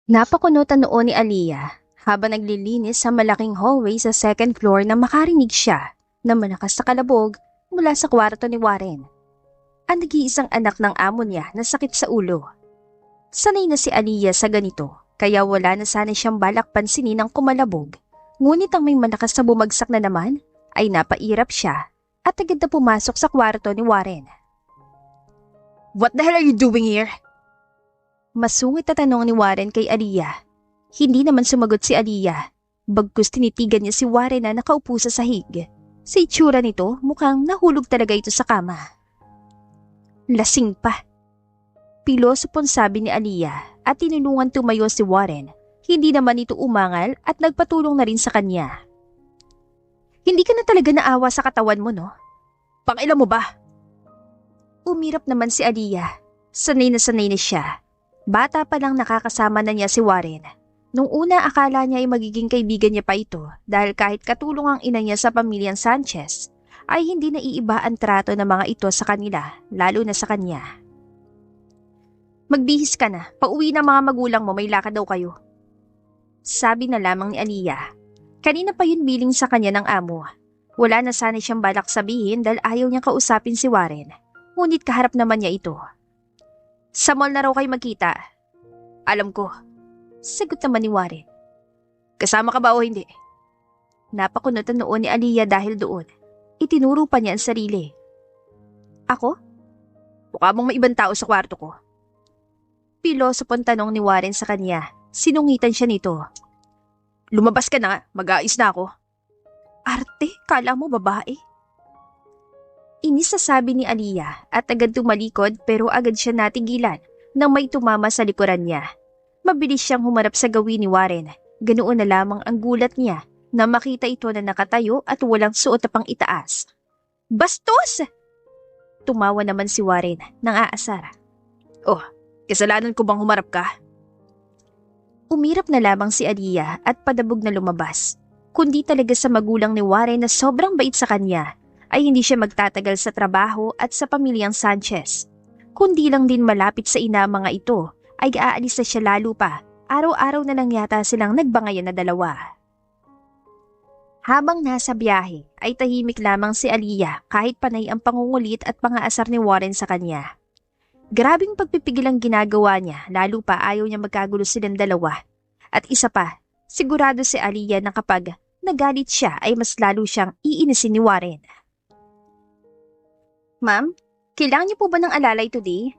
Napakunutan noon ni Aliyah habang naglilinis sa malaking hallway sa second floor na makarinig siya na malakas na kalabog mula sa kwarto ni Warren. Ang nag-iisang anak ng amo niya na sakit sa ulo. Sanay na si Aliyah sa ganito kaya wala na sana siyang balak pansinin ang kumalabog. Ngunit ang may malakas na bumagsak na naman ay napairap siya at agad na pumasok sa kwarto ni Warren. What the hell are you doing here? Masungit na tanong ni Warren kay Aliyah. Hindi naman sumagot si Aliyah. Bagkus tinitigan niya si Warren na nakaupo sa sahig. Sa itsura nito, mukhang nahulog talaga ito sa kama. Lasing pa. Pilosopon sabi ni Aliyah at tinulungan tumayo si Warren. Hindi naman ito umangal at nagpatulong na rin sa kanya. Hindi ka na talaga naawa sa katawan mo, no? Pangilan mo ba? Umirap naman si Aliyah. Sanay na siya. Bata pa lang nakakasama na niya si Warren. Nung una akala niya ay magiging kaibigan niya pa ito dahil kahit katulong ang ina niya sa pamilyang Sanchez, ay hindi naiiba ang trato ng mga ito sa kanila, lalo na sa kanya. Magbihis ka na, pauwi na mga magulang mo, may lakad daw kayo. Sabi na lamang ni Aliyah. Kanina pa yun biling sa kanya ng amo. Wala na sana siyang balak sabihin dahil ayaw niyang kausapin si Warren. Ngunit kaharap naman niya ito. Sa mall na raw kayo magkita. Alam ko. Sagot naman ni Warren. Kasama ka ba o hindi? Napakunutan noon ni Aliyah dahil doon. Itinuro pa niya ang sarili. Ako? Mukha mong may ibang tao sa kwarto ko. Pilosopon tanong ni Warren sa kanya. Sinungitan siya nito. Lumabas ka na, mag-aayos na ako. Arte, kala mo babae? Inis na sabi ni Aliyah at agad tumalikod pero agad siya natigilan nang may tumama sa likuran niya. Mabilis siyang humarap sa gawin ni Warren. Ganoon na lamang ang gulat niya na makita ito na nakatayo at walang suot na pang itaas. Bastos! Tumawa naman si Warren nang aasar. Oh, kasalanan ko bang humarap ka? Umirap na lamang si Aliyah at padabog na lumabas. Kundi talaga sa magulang ni Warren na sobrang bait sa kanya, ay hindi siya magtatagal sa trabaho at sa pamilyang Sanchez. Kundi lang din malapit sa ina mga ito, ay aalis na siya lalo pa. Araw-araw na lang yata silang nagbangayan na dalawa. Habang nasa biyahe, ay tahimik lamang si Aliyah kahit panay ang pangungulit at pangaasar ni Warren sa kanya. Grabing pagpipigil ang ginagawa niya, lalo pa ayaw niya magkagulo silang dalawa. At isa pa, sigurado si Aliyah na kapag nagalit siya ay mas lalo siyang iinisin ni Warren. Ma'am, kailangan niyo po ba ng alalay today?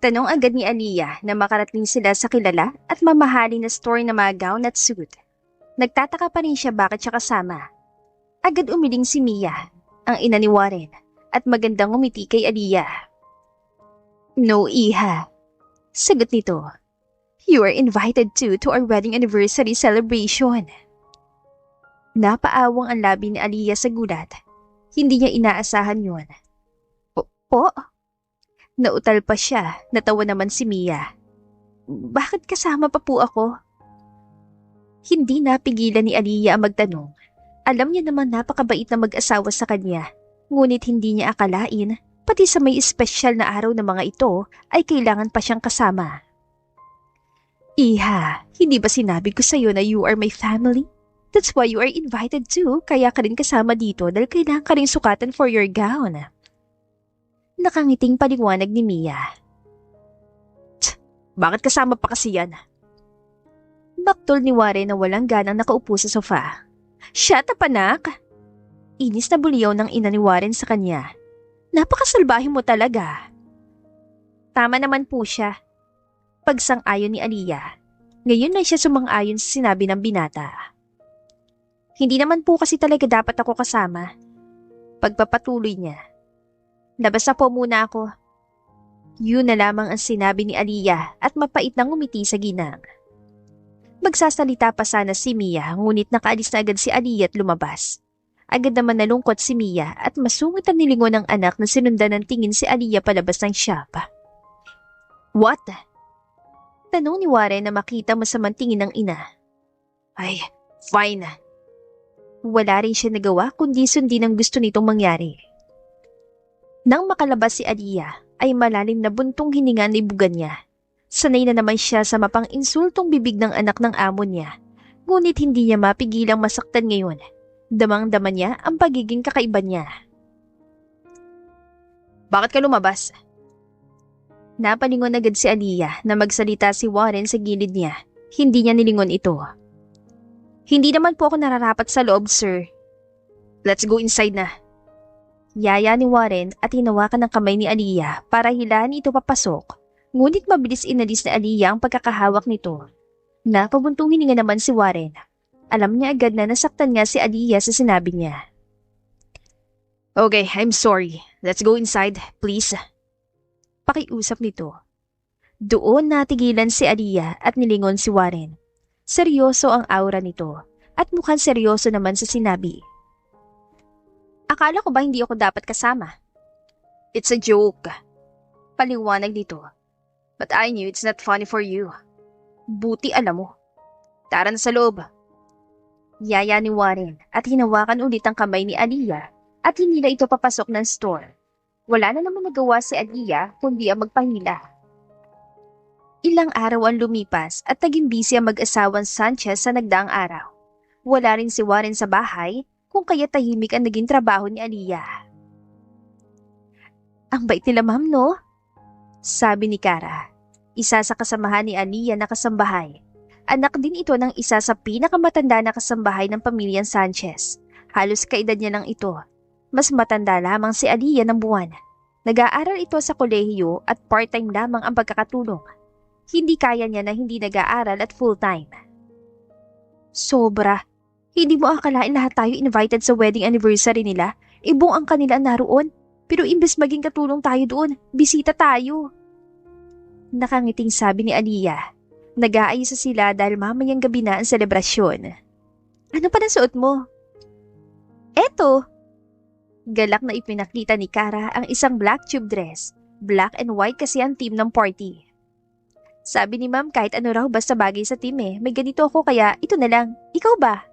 Tanong agad ni Aliyah na makarating sila sa kilala at mamahalin na store na mga gown at suit. Nagtataka pa rin siya bakit siya kasama. Agad umiling si Mia, ang ina ni Warren, at magandang umiti kay Aliyah. No, iha. Sagot nito. You are invited to our wedding anniversary celebration. Napaawang ang labi ni Aliyah sa gulat. Hindi niya inaasahan yun. Po? Nautal pa siya, natawa naman si Mia. Bakit kasama pa po ako? Hindi napigilan ni Aliyah ang magtanong. Alam niya naman napakabait na mag-asawa sa kanya. Ngunit hindi niya akalain, pati sa may espesyal na araw ng mga ito, ay kailangan pa siyang kasama. Iha, hindi ba sinabi ko sa'yo na you are my family? That's why you are invited to, kaya ka rin kasama dito dahil kailangan ka rin sukatan for your gown. Nakangiting paliwanag ni Mia. Bakit kasama pa kasi yan? Baktol ni Warren na walang ganang nakaupo sa sofa. Shut up, anak! Inis na buliyaw ng ina ni Warren sa kanya. Napakasalbahe mo talaga. Tama naman po siya. Pagsang-ayon ni Aliyah. Ngayon na siya sumang-ayon sa sinabi ng binata. Hindi naman po kasi talaga dapat ako kasama. Pagpapatuloy niya. Labas na po muna ako. Yun na lamang ang sinabi ni Aliyah at mapait nang umiti sa ginang. Magsasalita pa sana si Mia ngunit nakaalis na agad si Aliyah at lumabas. Agad naman nalungkot si Mia at masungit ang nilingon ng anak na sinundan ng tingin si Aliyah palabas ng shop. What? Tanong ni Warren na makita masamang tingin ng ina. Ay, fine. Wala rin siya nagawa kundi sundin ang gusto nitong mangyari. Nang makalabas si Aliyah, ay malalim na buntong hininga na ibugan niya. Sanay na naman siya sa mapang-insultong bibig ng anak ng amo niya. Ngunit hindi niya mapigilang masaktan ngayon. Damang-dama niya ang pagiging kakaiba niya. Bakit ka lumabas? Napalingon agad si Aliyah na magsalita si Warren sa gilid niya. Hindi niya nilingon ito. Hindi naman po ako nararapat sa loob, sir. Let's go inside na. Yaya ni Warren at hinawakan ng kamay ni Aliyah para hilahan ito papasok. Ngunit mabilis inalis ni Aliyah ang pagkakahawak nito. Napabuntong hininga naman si Warren. Alam niya agad na nasaktan nga si Aliyah sa sinabi niya. Okay, I'm sorry. Let's go inside, please. Pakiusap nito. Doon natigilan si Aliyah at nilingon si Warren. Seryoso ang aura nito at mukhang seryoso naman sa sinabi. Akala ko ba hindi ako dapat kasama? It's a joke. Paliwanag nito. But I knew it's not funny for you. Buti alam mo. Tara na sa loob. Yaya ni Warren at hinawakan ulit ang kamay ni Aliyah at hindi na ito papasok ng store. Wala na naman nagawa si Aliyah kundi ang magpahila. Ilang araw ang lumipas at naging busy ang mag-asawang Sanchez sa nagdaang araw. Wala rin si Warren sa bahay kung kaya tahimik ang naging trabaho ni Aliyah. Ang bait nila ma'am, no? Sabi ni Cara, isa sa kasamahan ni Aliyah na kasambahay. Anak din ito ng isa sa pinakamatanda na kasambahay ng pamilyang Sanchez. Halos kaedad niya lang ito. Mas matanda lamang si Aliyah ng buwan. Nag-aaral ito sa kolehiyo at part-time lamang ang pagkakatulong. Hindi kaya niya na hindi nag-aaral at full-time. Sobra. Hindi mo akalain lahat tayo invited sa wedding anniversary nila. Ibong ang kanila naroon. Pero imbes maging katulong tayo doon, bisita tayo. Nakangiting sabi ni Aliyah. Nag-aayos sila dahil mamayang gabi na ang selebrasyon. Ano pa nasuot mo? Eto. Galak na ipinakita ni Cara ang isang black tube dress. Black and white kasi ang team ng party. Sabi ni ma'am kahit ano raw basta bagay sa team eh. May ganito ako kaya ito na lang. Ikaw ba?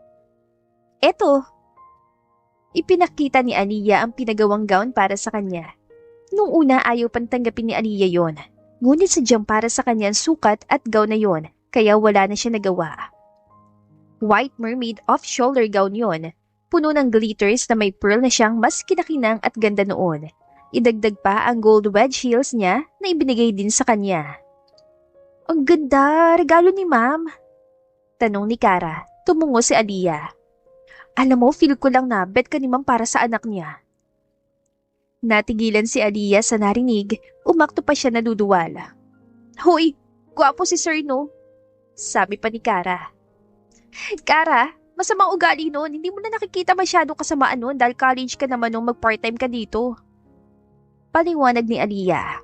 Eto. Ipinakita ni Aliyah ang pinagawang gown para sa kanya. Nung una ayaw pang tanggapin ni Aliyah yon. Ngunit sadyang para sa kanya ang sukat at gown na yon. Kaya wala na siya nagawa. White mermaid off-shoulder gown yon. Puno ng glitters na may pearl na siyang mas kinakinang at ganda noon. Idagdag pa ang gold wedge heels niya na ibinigay din sa kanya. Ang ganda, regalo ni ma'am. Tanong ni Cara, tumungo si Aliyah. Alam mo, feel ko lang na bet ka ni ma'am para sa anak niya. Natigilan si Aliyah sa narinig, umakto pa siya naduduwala. Hoy, gwapo si sir no? Sabi pa ni Cara. Cara, masamang ugali noon, hindi mo na nakikita masyadong kasamaan noon dahil college ka naman nung mag-part-time ka dito. Paliwanag ni Aliyah.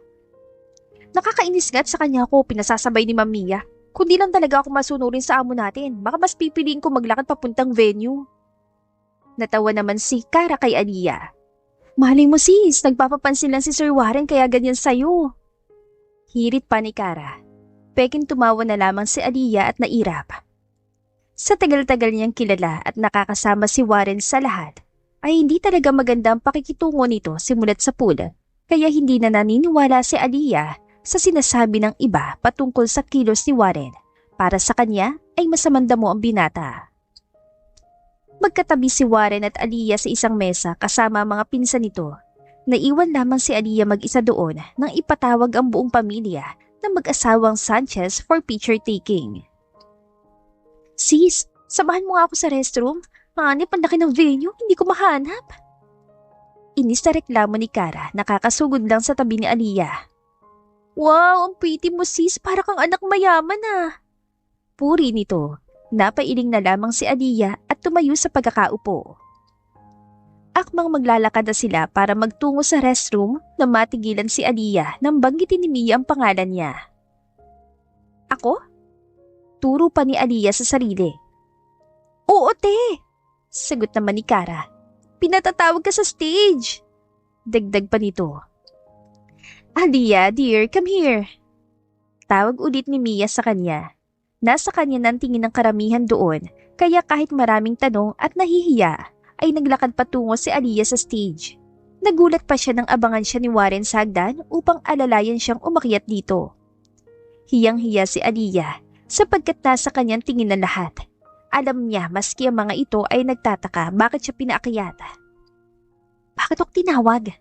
Nakakainis nga't sa kanya ako pinasasabay ni Ma'am Mia. Kundi lang talaga ako masunurin sa amo natin, baka mas pipiliin ko maglakad papuntang venue. Natawa naman si Cara kay Aliyah. Malay mo sis, nagpapapansin lang si Sir Warren kaya ganyan sa'yo. Hirit pa ni Cara. Peking tumawa na lamang si Aliyah at nairap. Sa tagal-tagal niyang kilala at nakakasama si Warren sa lahat, ay hindi talaga maganda ang pakikitungo nito simulat sa pool, kaya hindi na naniniwala si Aliyah sa sinasabi ng iba patungkol sa kilos ni Warren. Para sa kanya ay masamang damo ang binata. Magkatabi si Warren at Aliyah sa isang mesa kasama ang mga pinsan nito. Naiwan lamang si Aliyah mag-isa doon nang ipatawag ang buong pamilya ng mag-asawang Sanchez for picture taking. Sis, samahan mo nga ako sa restroom. Hanip, ang laki ng venue, hindi ko mahanap. Inis na reklamo ni Cara, nakakasugod lang sa tabi ni Aliyah. Wow, ang pretty mo sis, para kang anak mayaman ah. Puri nito, napailing na lamang si Aliyah at tumayo sa pagkakaupo. Akmang maglalakad na sila para magtungo sa restroom na matigilan si Aliyah nang banggitin ni Mia ang pangalan niya. Ako? Turo pa ni Aliyah sa sarili. Oo, te! Sagot naman ni Cara. Pinatatawag ka sa stage! Dagdag pa nito. Aliyah, dear, come here. Tawag ulit ni Mia sa kanya. Nasa kanya nang tingin ng karamihan doon, kaya kahit maraming tanong at nahihiya, ay naglakad patungo si Aliyah sa stage. Nagulat pa siya nang abangan siya ni Warren sa hagdan upang alalayan siyang umakyat dito. Hiyang-hiya si Aliyah sapagkat nasa kanyang tingin na lahat. Alam niya maski ang mga ito ay nagtataka bakit siya pinaakyat. Bakit ako tinawag?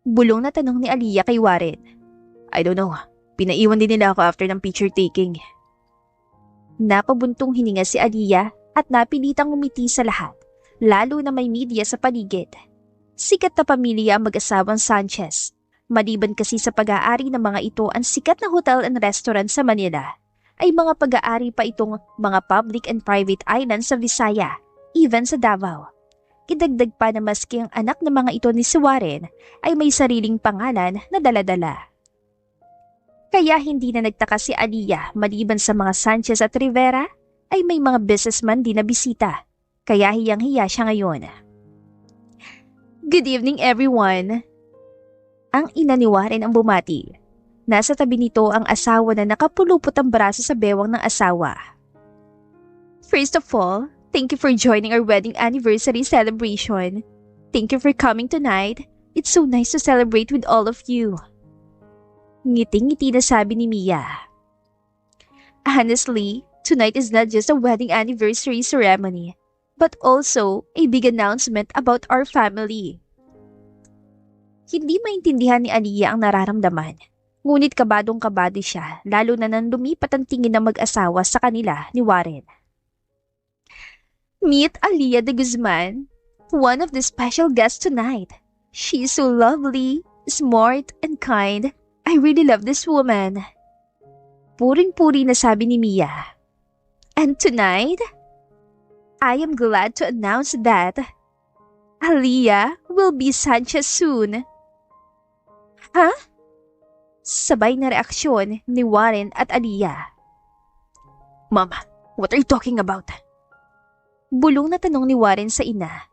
Bulong na tanong ni Aliyah kay Warren. I don't know. Pinaiwan din nila ako after ng picture taking. Napabuntong hininga si Aliyah at napilitang ngumiti sa lahat, lalo na may media sa paligid. Sikat na pamilya ang mag-asawang Sanchez. Maliban kasi sa pag-aari ng mga ito ang sikat na hotel and restaurant sa Manila, ay mga pag-aari pa itong mga public and private islands sa Visaya, even sa Davao. Idagdag pa na maski ang anak ng mga ito ni si Warren ay may sariling pangalan na dala-dala. Kaya hindi na nagtaka si Aliyah maliban sa mga Sanchez at Rivera ay may mga businessman din na bisita. Kaya hiyang-hiya siya ngayon. Good evening everyone! Ang ina ni Warren ang bumati. Nasa tabi nito ang asawa na nakapulupot ang braso sa bewang ng asawa. First of all, thank you for joining our wedding anniversary celebration. Thank you for coming tonight. It's so nice to celebrate with all of you. Ngiting-ngiti na sabi ni Mia. Honestly, tonight is not just a wedding anniversary ceremony, but also a big announcement about our family. Hindi maintindihan ni Aliyah ang nararamdaman, ngunit kabadong-kabado siya lalo na nang lumipat ang tingin ng mag-asawa sa kanila ni Warren. Meet Aliyah de Guzman, one of the special guests tonight. She is so lovely, smart, and kind. I really love this woman. Puring-puri na sabi ni Mia. And tonight, I am glad to announce that Aliyah will be Sanchez soon. Huh? Sabay na reaksyon ni Warren at Aliyah. Mama, what are you talking about? Bulong na tanong ni Warren sa ina.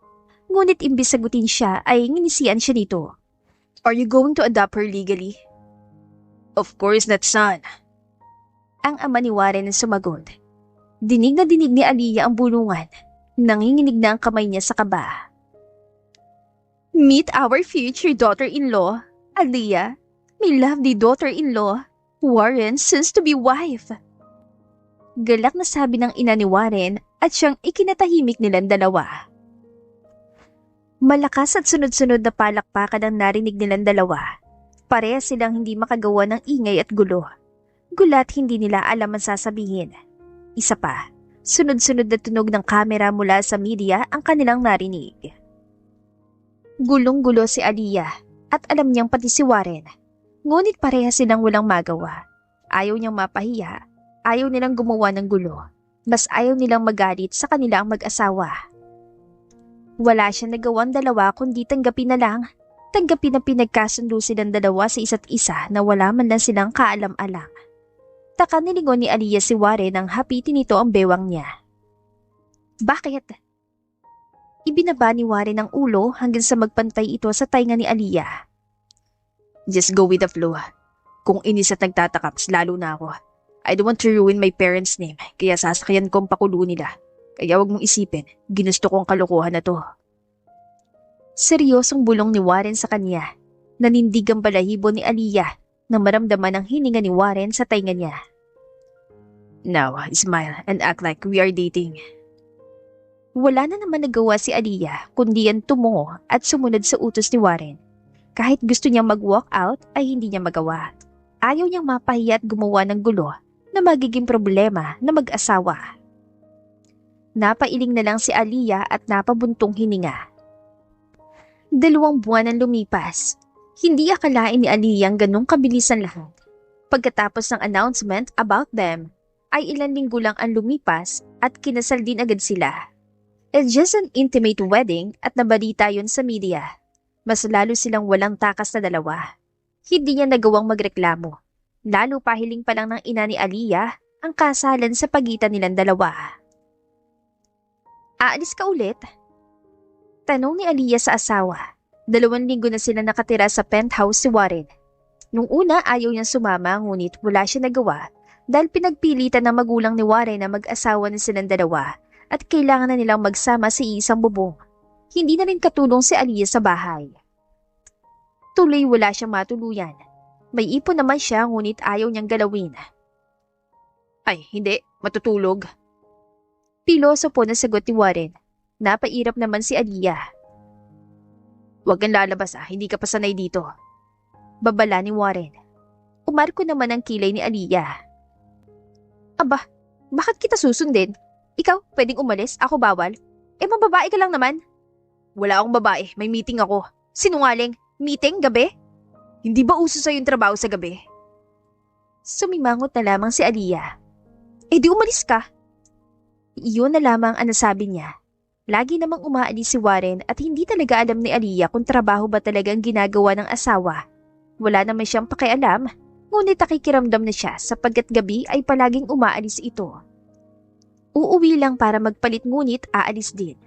Ngunit imbis sagutin siya ay nginisian siya nito. Are you going to adopt her legally? Of course not, son. Ang ama ni Warren ang sumagot. Dinig na dinig ni Aliyah ang bulungan. Nanginginig na ang kamay niya sa kaba. Meet our future daughter-in-law, Aliyah, my lovely daughter-in-law, Warren's soon-to-be wife. Galak na sabi ng ina ni Warren at siyang ikinatahimik nilang dalawa. Malakas at sunod-sunod na palakpakan ang narinig nilang dalawa. Parehas silang hindi makagawa ng ingay at gulo. Gulat hindi nila alam ang sasabihin. Isa pa, sunod-sunod na tunog ng kamera mula sa media ang kanilang narinig. Gulong-gulo si Aliyah at alam niyang pati si Warren. Ngunit parehas silang walang magawa. Ayaw niyang mapahiya, ayaw nilang gumawa ng gulo. Mas ayaw nilang magalit sa kanilang mag-asawa. Wala siyang nagawang dalawa kundi tanggapin na lang. Tanggapin na pinagkasundo silang dalawa sa isa't isa na wala man lang silang kaalam-alam. Taka nilingon ni Aliyah si Warren nang hapitin nito ang bewang niya. Bakit? Ibinaba ni Warren ang ulo hanggang sa magpantay ito sa tainga ni Aliyah. Just go with the flow. Kung inis at nagtatakas, lalo na ako. I don't want to ruin my parents' name, kaya sasakyan ko ang pakulo nila. Kaya wag mong isipin, ginusto kong kalokohan na to. Seryosong bulong ni Warren sa kanya. Nanindig ang balahibo ni Aliyah nang maramdaman ang hininga ni Warren sa tainga niya. Now, smile and act like we are dating. Wala na naman nagawa si Aliyah kundi ang tumungo at sumunod sa utos ni Warren. Kahit gusto niyang mag-walk out ay hindi niya magawa. Ayaw niyang mapahiya at gumawa ng gulo na magiging problema na mag-asawa. Napailing na lang si Aliyah at napabuntong hininga. 2 buwan ang lumipas. Hindi akalain ni Aliyah ang ganong kabilisan lahat. Pagkatapos ng announcement about them, ay ilang linggo lang ang lumipas at kinasal din agad sila. It's just an intimate wedding at nabalita yun sa media. Mas lalo silang walang takas na dalawa. Hindi niya nagawang magreklamo. Lalo pahiling pa lang ng ina ni Aliyah ang kasalan sa pagitan nilang dalawa. Aalis ka ulit? Tanong ni Aliyah sa asawa. 2 linggo na sila nakatira sa penthouse si Warren. Nung una ayaw niyang sumama ngunit wala siya nagawa dahil pinagpilitan ng magulang ni Warren na mag-asawa na silang dalawa at kailangan na nilang magsama sa isang bubong. Hindi na rin katulong si Aliyah sa bahay. Tuloy wala siyang matuluyan. May ipon naman siya ngunit ayaw niyang galawin. Ay, hindi. Matutulog. Pilosopo na sagot ni Warren. Napairap naman si Aliyah. Huwag kang lalabas hindi ka pa sanay dito. Babala ni Warren. Umarko naman ang kilay ni Aliyah. Aba, bakit kita susundin? Ikaw, pwedeng umalis, ako bawal. Mababae ka lang naman. Wala akong babae, may meeting ako. Sinungaling, meeting, gabi? Hindi ba uso sa'yo yung trabaho sa gabi? Sumimangot na lamang si Aliyah. Di umalis ka. Iyon na lamang ang nasabi niya. Lagi namang umaalis si Warren at hindi talaga alam ni Aliyah kung trabaho ba talagang ginagawa ng asawa. Wala naman siyang pakialam, ngunit nakikiramdam na siya sapagkat gabi ay palaging umaalis ito. Uuwi lang para magpalit ngunit aalis din.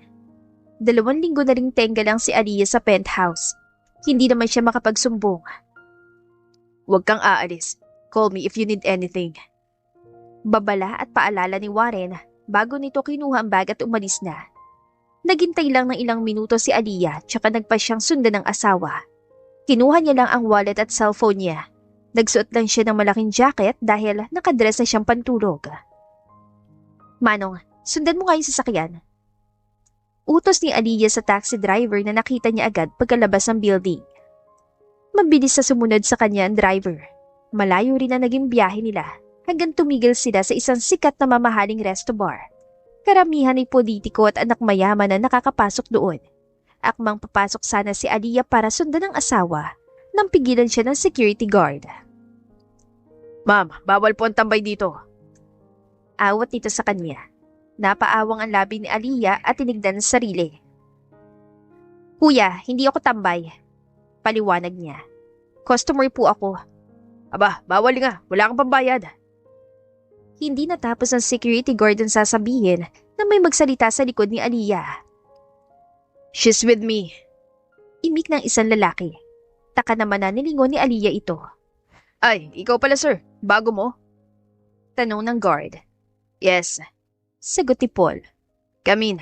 2 linggo na ring tengga lang si Aliyah sa penthouse. Hindi naman siya makapagsumbong. Huwag kang aalis. Call me if you need anything. Babala at paalala ni Warren bago nito kinuha ang bag at umalis na. Naghintay lang ng ilang minuto si Aliyah tsaka nagpa siyang sundan ng asawa. Kinuha niya lang ang wallet at cellphone niya. Nagsuot lang siya ng malaking jacket dahil nakadress na siyang pantulog. Manong, sundan mo nga yung sasakyan. Utos ni Aliyah sa taxi driver na nakita niya agad pagkalabas ng building. Mabilis na sumunod sa kanya ang driver. Malayo rin na naging biyahe nila hanggang tumigil sila sa isang sikat na mamahaling resto bar. Karamihan ay politiko at anak mayaman na nakakapasok doon. Akmang papasok sana si Aliyah para sundan ang asawa nang pigilan siya ng security guard. Ma'am, bawal po ang tambay dito. Awat nito sa kanya. Napaawang ang labi ni Aliyah at tinignan sa sarili. Kuya, hindi ako tambay. Paliwanag niya. Customer po ako. Aba, bawal nga. Wala kang pambayad. Hindi natapos ang security guard ang sasabihin na may magsalita sa likod ni Aliyah. She's with me. Imik ng isang lalaki. Taka naman na nilingon ni Aliyah ito. Ay, ikaw pala sir. Bago mo? Tanong ng guard. Yes. Sagot ni Paul. Come in.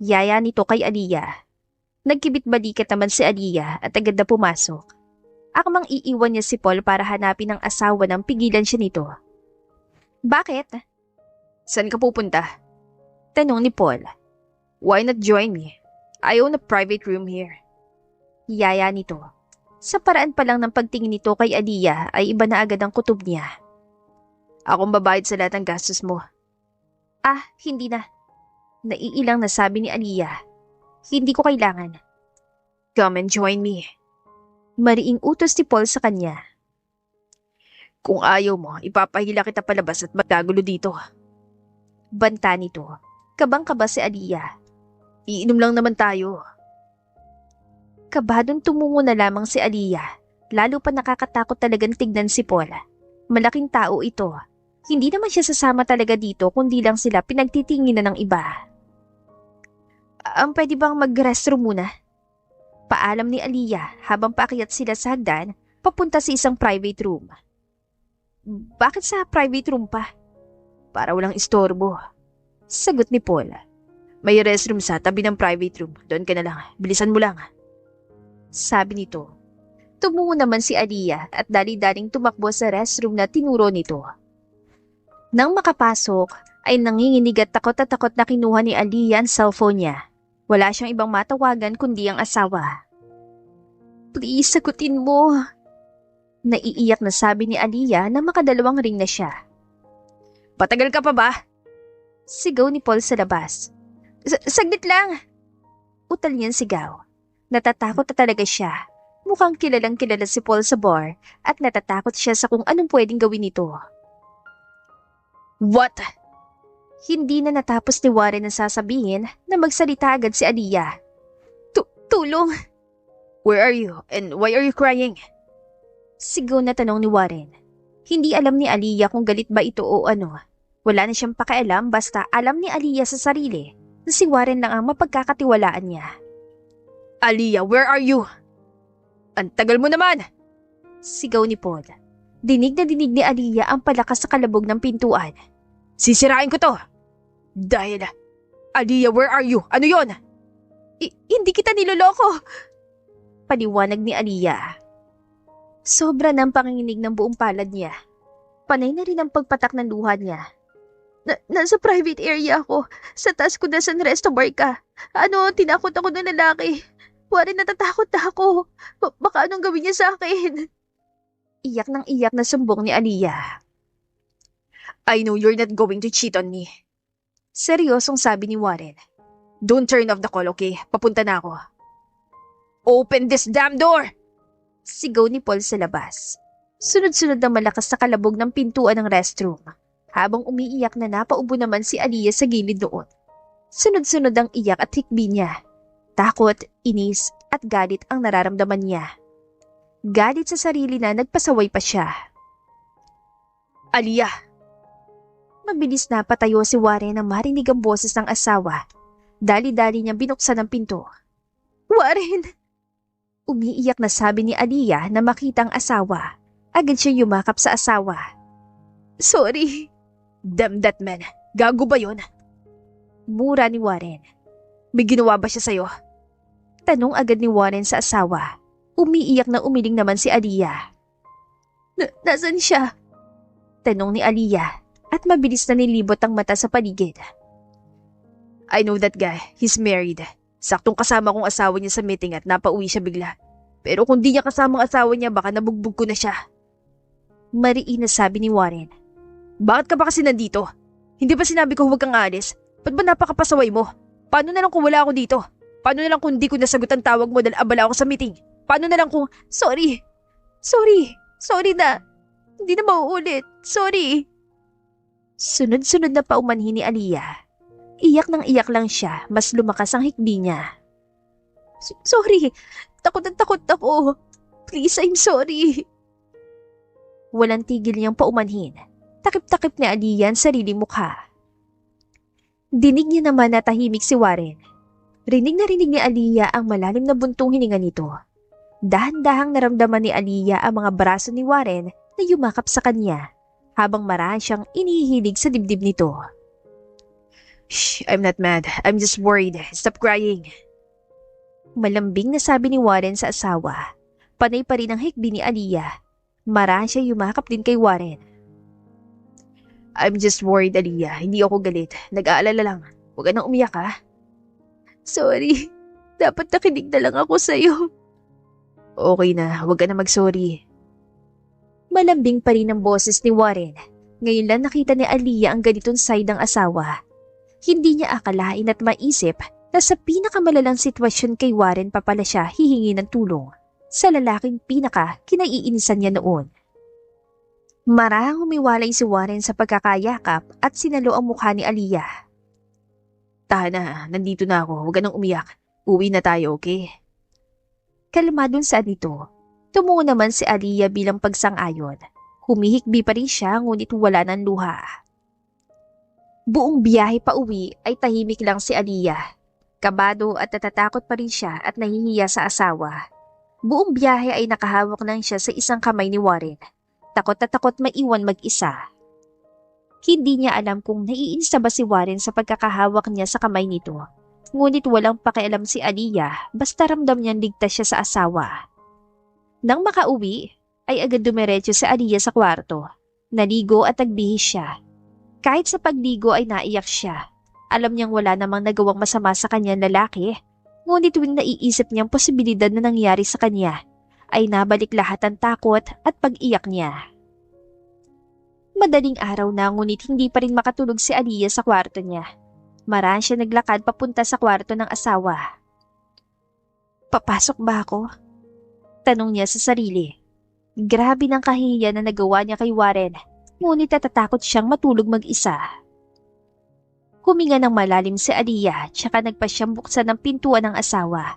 Yaya nito kay Aliyah. Nagkibit-balikat naman si Aliyah at agad na pumasok. Akmang iiwan niya si Paul para hanapin ang asawa nang pigilan siya nito. Bakit? Saan ka pupunta? Tanong ni Paul. Why not join me? I own a private room here. Yaya nito. Sa paraan pa lang ng pagtingin nito kay Aliyah ay iba na agad ang kutob niya. Akong babayad sa lahat ng gastos mo. Hindi na. Naiilang nasabi ni Aliyah. Hindi ko kailangan. Come and join me. Mariing utos ni Paul sa kanya. Kung ayaw mo, ipapahila kita palabas at magkagulo dito. Banta nito. Kabang-kaba si Aliyah. Iinom lang naman tayo. Kabadong tumungo na lamang si Aliyah. Lalo pa nakakatakot talagang tignan si Paul. Malaking tao ito. Hindi naman siya sasama talaga dito kundi lang sila pinagtitingin na ng iba. Pwede bang mag-restroom muna? Paalam ni Aliyah habang paakyat sila sa hagdan papunta sa isang private room. Bakit sa private room pa? Para walang istorbo. Sagot ni Paul. May restroom sa tabi ng private room. Doon ka na lang. Bilisan mo lang. Sabi nito. Tumungo naman si Aliyah at dali-daling tumakbo sa restroom na tinuro nito. Nang makapasok, ay nanginginig at takot na kinuha ni Aliyah ang cellphone niya. Wala siyang ibang matawagan kundi ang asawa. Please, sagutin mo. Naiiyak na sabi ni Aliyah na makadalawang ring na siya. Patagal ka pa ba? Sigaw ni Paul sa labas. Saglit lang. Utal niyang sigaw. Natatakot na talaga siya. Mukhang kilalang kilala si Paul sa bar at natatakot siya sa kung anong pwedeng gawin nito. What? Hindi na natapos ni Warren ang sasabihin na magsalita agad si Aliyah. Tulong! Where are you and why are you crying? Sigaw na tanong ni Warren. Hindi alam ni Aliyah kung galit ba ito o ano. Wala na siyang pakialam basta alam ni Aliyah sa sarili na si Warren lang ang mapagkakatiwalaan niya. Aliyah, where are you? Ang tagal mo naman! Sigaw ni Paul. Dinig na dinig ni Aliyah ang palakas sa kalabog ng pintuan. Sisirain ko to! Dahil, Aliyah, where are you? Ano yon? Hindi kita niloloko! Paliwanag ni Aliyah. Sobra ng panginginig ng buong palad niya. Panay na rin ang pagpatak ng luha niya. Nasa private area ako. Sa taas ko na sa resto bar ka. Tinakot ako ng lalaki. Warren, natatakot na ako. Baka anong gawin niya sa akin? Iyak ng iyak na sumbong ni Aliyah. I know you're not going to cheat on me. Seryosong sabi ni Warren. Don't turn off the call, okay? Papunta na ako. Open this damn door! Sigaw ni Paul sa labas. Sunod-sunod na malakas sa kalabog ng pintuan ng restroom. Habang umiiyak na napaubo naman si Aliyah sa gilid noon. Sunod-sunod ang iyak at hikbi niya. Takot, inis at galit ang nararamdaman niya. Galit sa sarili na nagpasaway pa siya. Aliyah! Mabilis na patayo si Warren nang marinig ang boses ng asawa. Dali-dali niyang binuksan ang pinto. Warren! Umiiyak na sabi ni Aliyah na makita ang asawa. Agad siya yumakap sa asawa. Sorry. Damn that man. Gago ba yun? Mura ni Warren. May ginawa ba siya sa'yo? Tanong agad ni Warren sa asawa. Umiiyak na umiling naman si Aliyah. Nasaan siya? Tanong ni Aliyah at mabilis na nilibot ang mata sa paligid. I know that guy. He's married. Saktong kasama kong asawa niya sa meeting at napauwi siya bigla. Pero kung di niya kasama ang asawa niya, baka nabugbog ko na siya. Mariin na sabi ni Warren. Bakit ka ba kasi nandito? Hindi ba sinabi ko huwag kang aalis? Ba't ba napakapasaway mo? Paano na lang kung wala ako dito? Paano na lang kung di ko nasagot ang tawag mo dahil abala ako sa meeting? Paano na lang kung... Sorry na. Hindi na mauulit. Sorry. Sunod-sunod na paumanhin ni Aliyah. Iyak ng iyak lang siya, mas lumakas ang hikbi niya. Sorry, takot ako. Please, I'm sorry. Walang tigil niyang paumanhin. Takip-takip ni Aliyah ang sariling mukha. Dinig niya naman na tahimik si Warren. Rinig na rinig ni Aliyah ang malalim na buntong hininga nito. Dahan-dahang naramdaman ni Aliyah ang mga braso ni Warren na yumakap sa kanya, habang marahan siyang inihilig sa dibdib nito. Shh, I'm not mad. I'm just worried. Stop crying. Malambing na sabi ni Warren sa asawa. Panay pa rin ang hikbi ni Aliyah. Marahan siya yumakap din kay Warren. I'm just worried, Aliyah. Hindi ako galit. Nag-aalala lang. Huwag ka nang umiyak, ha? Sorry. Dapat nakinig na lang ako sa'yo. Okay na. Huwag ka na mag-sorry. Malambing pa rin ang boses ni Warren. Ngayon lang nakita ni Aliyah ang ganitong side ng asawa. Hindi niya akalain at maisip na sa pinakamalalang sitwasyon kay Warren pa pala siya hihingi ng tulong sa lalaking kinaiinisan niya noon. Marahang humiwalay si Warren sa pagkakayakap at sinalo ang mukha ni Aliyah. Tahan na, nandito na ako. Huwag ka nang umiyak. Uwi na tayo, okay? Kalmadong sa dito, tumungo naman si Aliyah bilang pagsang-ayon. Humihikbi pa rin siya ngunit wala ng luha. Buong biyahe pa uwi ay tahimik lang si Aliyah. Kabado at natatakot pa rin siya at nahihiya sa asawa. Buong biyahe ay nakahawak lang siya sa isang kamay ni Warren. Takot na takot maiwan mag-isa. Hindi niya alam kung naiinsta ba si Warren sa pagkakahawak niya sa kamay nito. Ngunit walang pakialam si Aliyah, basta ramdam niyang ligtas siya sa asawa. Nang makauwi, ay agad dumiretso si Aliyah sa kwarto. Naligo at nagbihis siya. Kahit sa pagligo ay naiyak siya. Alam niyang wala namang nagawang masama sa kanyang lalaki. Ngunit tuwing naiisip niyang posibilidad na nangyari sa kanya, ay nabalik lahat ang takot at pag-iyak niya. Madaling araw na ngunit hindi pa rin makatulog si Aliyah sa kwarto niya. Maraan siya naglakad papunta sa kwarto ng asawa. Papasok ba ako? Tanong niya sa sarili. Grabe ng kahihiyan na nagawa niya kay Warren, ngunit natatakot siyang matulog mag-isa. Huminga ng malalim si Aliyah tsaka nagpa siyang buksan ng pintuan ng asawa.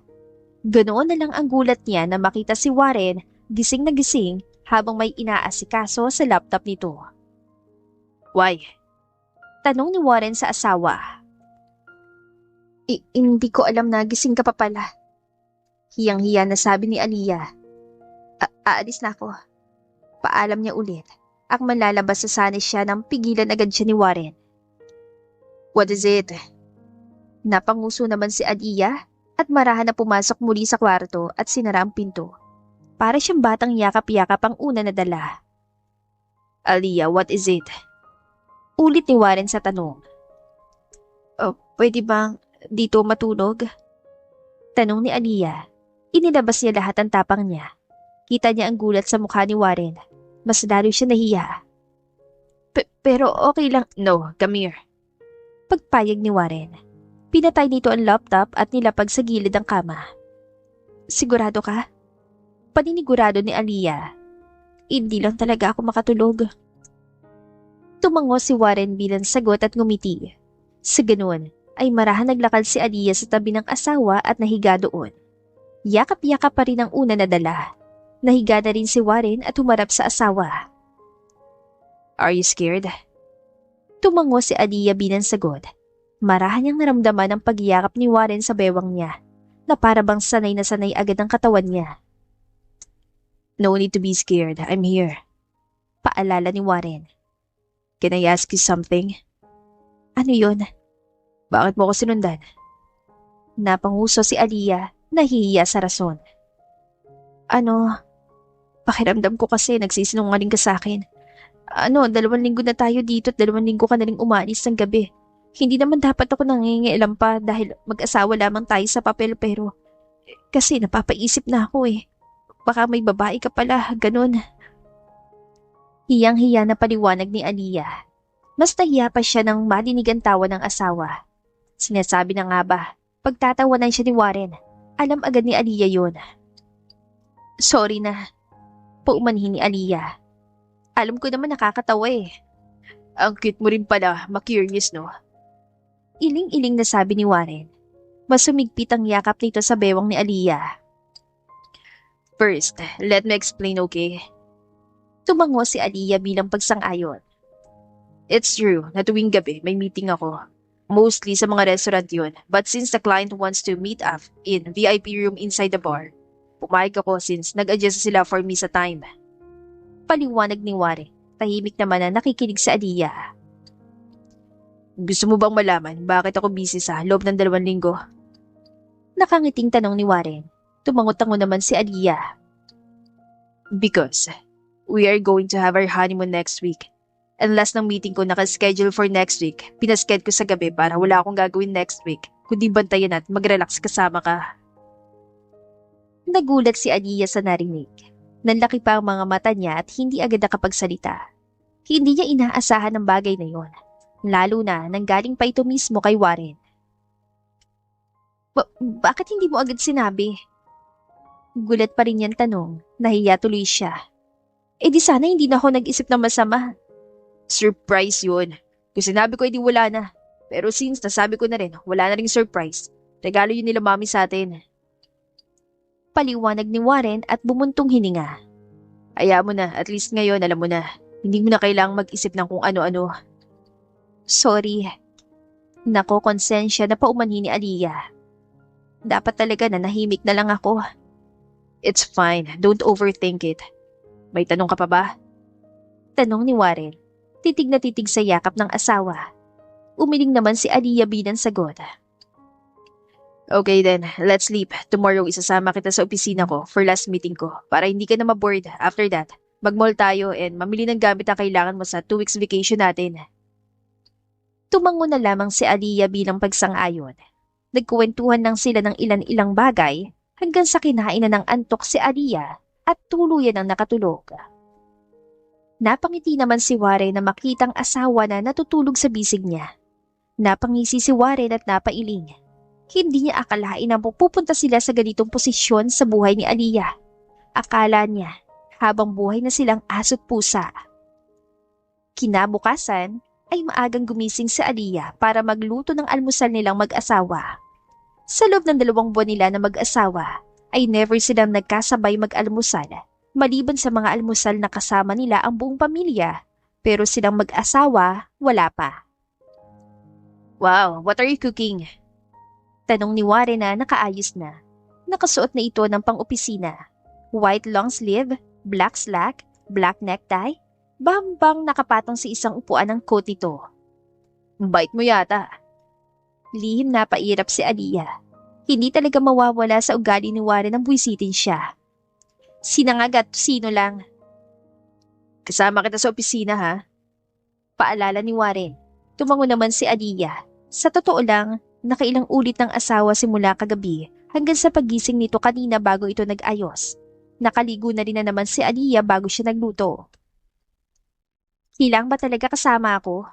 Ganoon na lang ang gulat niya na makita si Warren gising na gising habang may inaasikaso sa laptop nito. Why? Tanong ni Warren sa asawa. Hindi ko alam na gising ka pa pala. Hiyang-hiya na sabi ni Aliyah. Aalis na ako. Paalam niya ulit. At malalabas sa sanis siya nang pigilan agad siya ni Warren. What is it? Napanguso naman si Aliyah at marahan na pumasok muli sa kwarto at sinara ang pinto. Para siyang batang yakap-yakap ang una na dala. Aliyah, what is it? Ulit ni Warren sa tanong. Pwede bang dito matulog? Tanong ni Aliyah. Inilabas niya lahat ang tapang niya. Kita niya ang gulat sa mukha ni Warren. Mas lalo siya nahiya. Pero okay lang. No, come here. Pagpayag ni Warren. Pinatay nito ang laptop at nilapag sa gilid ng kama. Sigurado ka? Paninigurado ni Aliyah. Hindi lang talaga ako makatulog. Tumango si Warren bilang sagot at ngumiti. Sa ganun, ay marahan naglakad si Aliyah sa tabi ng asawa at nahiga doon. Yakap-yakap pa rin ang una na dala. Nahiga na rin si Warren at humarap sa asawa. Are you scared? Tumango si Aliyah bilang sagot. Marahan niyang naramdaman ang pagyakap ni Warren sa bewang niya, na para bang sanay na sanay agad ang katawan niya. No need to be scared. I'm here. Paalala ni Warren. Can I ask you something? Ano yun? Bakit mo ko sinundan? Napanguso si Aliyah, nahihiya sa rason. Pakiramdam ko kasi nagsisinungaling ka sa akin. 2 linggo na tayo dito at 2 linggo ka na rin umalis ng gabi. Hindi naman dapat ako nangingialam pa dahil mag-asawa lamang tayo sa papel pero kasi napapaisip na ako eh. Baka may babae ka pala, ganun. Hiyang-hiya na paliwanag ni Aliyah. Mas nahiya pa siya nang marinig ang tawa ng asawa. Sinasabi na nga ba, pagtatawanan siya ni Warren, alam agad ni Aliyah yun. Sorry na, paumanhin ni Aliyah. Alam ko naman nakakatawa eh. Ang cute mo rin pala, ma-curious no? Iling-iling na sabi ni Warren. Mas sumigpit ang yakap nito sa bewang ni Aliyah. First, let me explain, okay? Tumango si Aliyah bilang pagsang-ayon. It's true na tuwing gabi may meeting ako. Mostly sa mga restaurant yun. But since the client wants to meet up in VIP room inside the bar, pumayag ako since nag-adjust sila for me sa time. Paliwanag ni Warren. Tahimik naman na nakikinig sa Aliyah. Gusto mo bang malaman bakit ako busy sa loob ng 2 linggo? Nakangiting tanong ni Warren. Tumangot-tango naman si Aliyah. Because we are going to have our honeymoon next week. And last ng meeting ko nakaschedule for next week. Pinasked ko sa gabi para wala akong gagawin next week. Kundi bantayan at mag-relax kasama ka. Nagulat si Aliyah sa narinig. Nanlaki pa ang mga mata niya at hindi agad nakapagsalita. Hindi niya inaasahan ang bagay na yon. Lalo na nanggaling pa ito mismo kay Warren. Bakit hindi mo agad sinabi? Gulat pa rin yan tanong. Nahiya tuloy siya. Di sana hindi na ako nag-isip ng masama. Surprise yun. Kung sinabi ko, edi wala na. Pero since nasabi ko na rin, wala na ring surprise. Regalo yun nila mami sa atin. Paliwanag ni Warren at bumuntong hininga. Hayaan mo na, at least ngayon alam mo na. Hindi mo na kailangang mag-isip ng kung ano-ano. Sorry. Nako, konsensya na paumanhin ni Aliyah. Dapat talaga na nahimik na lang ako. It's fine. Don't overthink it. May tanong ka pa ba? Tanong ni Warren. Titig na titig sa yakap ng asawa. Umiling naman si Aliyah bilang sagot. Okay then, let's sleep. Tomorrow isasama kita sa opisina ko for last meeting ko para hindi ka na mabored. After that, mag-mall tayo and mamili ng gamit na kailangan mo sa 2 weeks vacation natin. Tumango na lamang si Aliyah bilang pagsang-ayon. Nagkuwentuhan lang sila ng ilan-ilang bagay hanggang sa kinain na ng antok si Aliyah at tuluyan ang nakatulog. Napangiti naman si Warren na makitang asawa na natutulog sa bisig niya. Napangisi si Warren at napailing. Hindi niya akalain na pupunta sila sa ganitong posisyon sa buhay ni Aliyah. Akala niya habang buhay na silang aso't pusa. Kinabukasan ay maagang gumising si Aliyah para magluto ng almusal nilang mag-asawa. Sa loob ng 2 buwan nila na mag-asawa ay never silang nagkasabay mag-almusal. Maliban sa mga almusal na kasama nila ang buong pamilya, pero silang mag-asawa, wala pa. Wow, what are you cooking? Tanong ni Warren na nakaayos na. Nakasuot na ito ng pang-opisina. White long sleeve, black slack, black necktie, bambang nakapatong sa isang upuan ng coat nito. Bait mo yata. Lihim na pairap si Aliyah. Hindi talaga mawawala sa ugali ni Warren ang buwisitin siya. Sinangag at sino lang. Kasama kita sa opisina ha. Paalala ni Warren. Tumango naman si Aliyah. Sa totoo lang, nakailang ulit ng asawa simula kagabi hanggang sa pagising nito kanina bago ito nag-ayos. Nakaligo na rin na naman si Aliyah bago siya nagluto. Hilang ba talaga kasama ako?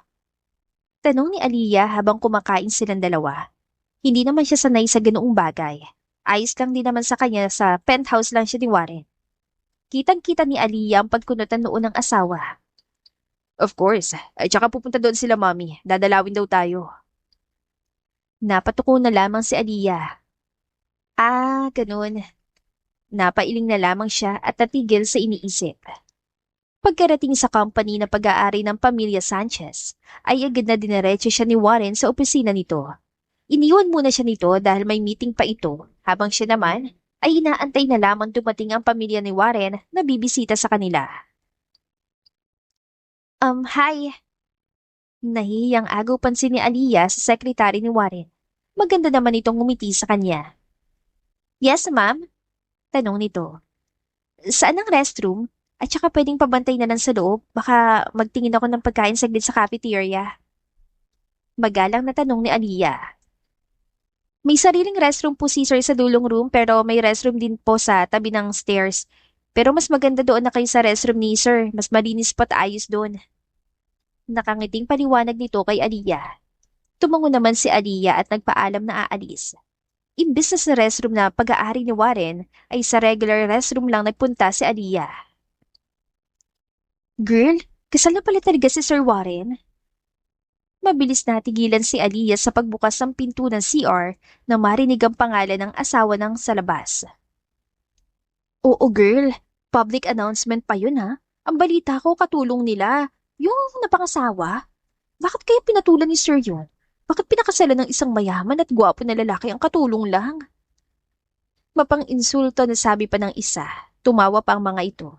Tanong ni Aliyah habang kumakain silang dalawa. Hindi naman siya sanay sa ganoong bagay. Ayos lang din naman sa kanya sa penthouse lang siya ni Warren. Kitang-kita ni Aliyah ang pagkunutan noon ng asawa. Of course. Ay tsaka pupunta doon sila mami. Dadalawin daw tayo. Napatuko na lamang si Aliyah. Ah, ganun. Napailing na lamang siya at natigil sa iniisip. Pagkarating sa company na pag-aari ng pamilya Sanchez, ay agad na dinerecho siya ni Warren sa opisina nito. Iniwan muna siya nito dahil may meeting pa ito, habang siya naman ay inaantay na lamang dumating ang pamilya ni Warren na bibisita sa kanila. Hi. Nahihiyang agaw pansin ni Aliyah sa sekretary ni Warren. Maganda naman itong ngumiti sa kanya. Yes, ma'am? Tanong nito. Saan ang restroom? At saka pwedeng pabantay na lang sa loob. Baka magtingin ako ng pagkain saglit sa cafeteria. Magalang na tanong ni Aliyah. May sariling restroom po si sir sa dulong room pero may restroom din po sa tabi ng stairs. Pero mas maganda doon na kayo sa restroom ni sir. Mas malinis pa at ayos doon. Nakangiting paliwanag nito kay Aliyah. Tumango naman si Aliyah at nagpaalam na aalis. Imbis na sa restroom na pag-aari ni Warren, ay sa regular restroom lang nagpunta si Aliyah. Girl, kasal na pala talaga si Sir Warren? Mabilis na tigilan si Aliyah sa pagbukas ng pinto ng CR na marinig ang pangalan ng asawa ng sa labas. Oo girl, public announcement pa yun ha. Ang balita ko katulong nila, yung napangasawa. Bakit kaya pinatulan ni Sir yun? Bakit pinakasalan ng isang mayaman at gwapo na lalaki ang katulong lang? Mapang-insulto na sabi pa ng isa, tumawa pa ang mga ito.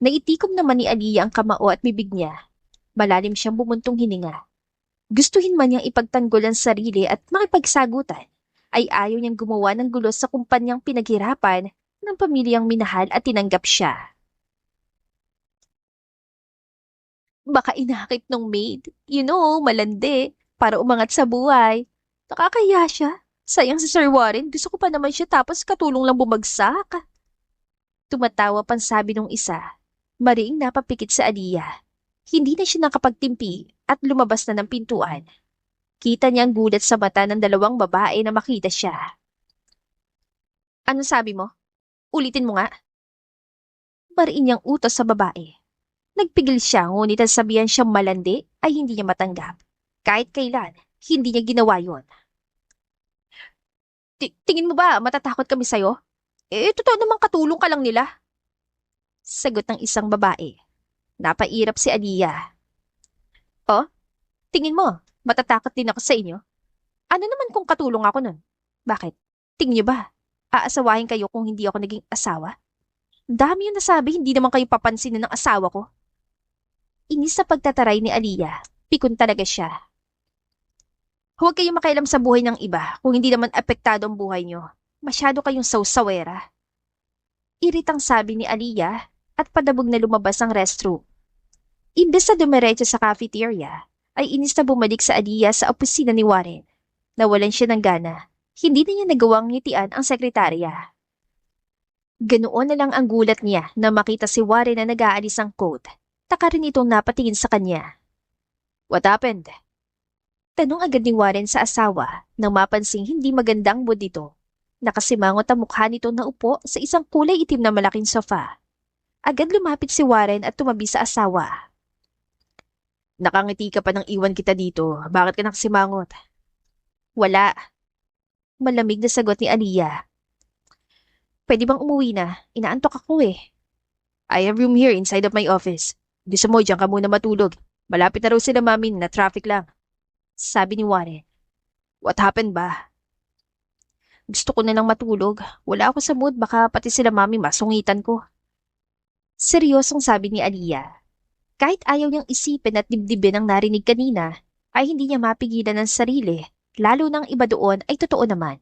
Naitikom naman ni Aliyah ang kamao at bibig niya. Malalim siyang bumuntong hininga. Gustuhin man niyang ipagtanggol ang sarili at makipagsagutan, ay ayaw niyang gumawa ng gulo sa kumpanyang pinaghirapan ng pamilyang minahal at tinanggap siya. Baka inakit nung maid, malandi, para umangat sa buhay. Nakakahiya siya. Sayang si Sir Warren, gusto ko pa naman siya tapos katulong lang bumagsak. Tumatawa pang sabi nung isa. Mariing napapikit sa Aliyah. Hindi na siya nakapagtimpi at lumabas na ng pintuan. Kita niya ang gulat sa mata ng dalawang babae na makita siya. Ano sabi mo? Ulitin mo nga. Mariin niyang utos sa babae. Nagpigil siya ngunit ang sabihan siyang malandi ay hindi niya matanggap. Kahit kailan, hindi niya ginawa yon. Tingin mo ba matatakot kami sa'yo? Totoo namang katulong ka lang nila. Sagot ng isang babae. Napairap si Aliyah. Oh, tingin mo, matatakot din ako sa inyo? Ano naman kung katulong ako nun? Bakit? Tingin niyo ba? Aasawahin kayo kung hindi ako naging asawa? Dami yung nasabi, hindi naman kayo papansinin ng asawa ko. Inis sa pagtataray ni Aliyah, pikon talaga siya. Huwag kayong makialam sa buhay ng iba kung hindi naman apektado ang buhay niyo. Masyado kayong sawsawera. Iritang sabi ni Aliyah at padabog na lumabas ang restroom. Imbes na dumiretso sa cafeteria, ay inis na bumalik sa Aliyah sa opisina ni Warren. Nawalan siya ng gana. Hindi na niya nagawang ngitian ang sekretarya. Ganoon na lang ang gulat niya na makita si Warren na nag-aalis ang coat. Taka rin itong napatingin sa kanya. What happened? Tanong agad ni Warren sa asawa nang mapansing hindi magandang mood nito. Nakasimangot ang mukha nito na upo sa isang kulay itim na malaking sofa. Agad lumapit si Warren at tumabi sa asawa. Nakangiti ka pa nang iwan kita dito. Bakit ka nakasimangot? Wala. Malamig na sagot ni Aliyah. Pwede bang umuwi na? Inaantok ako eh. I have room here inside of my office. Gusto mo, diyan ka muna matulog. Malapit na raw sila mami na traffic lang. Sabi ni Warren. What happened ba? Gusto ko na lang matulog. Wala ako sa mood, baka pati sila mami masungitan ko. Seryosong sabi ni Aliyah. Kahit ayaw niyang isipin at dibdibin ang narinig kanina, ay hindi niya mapigilan ng sarili, lalo nang iba doon ay totoo naman.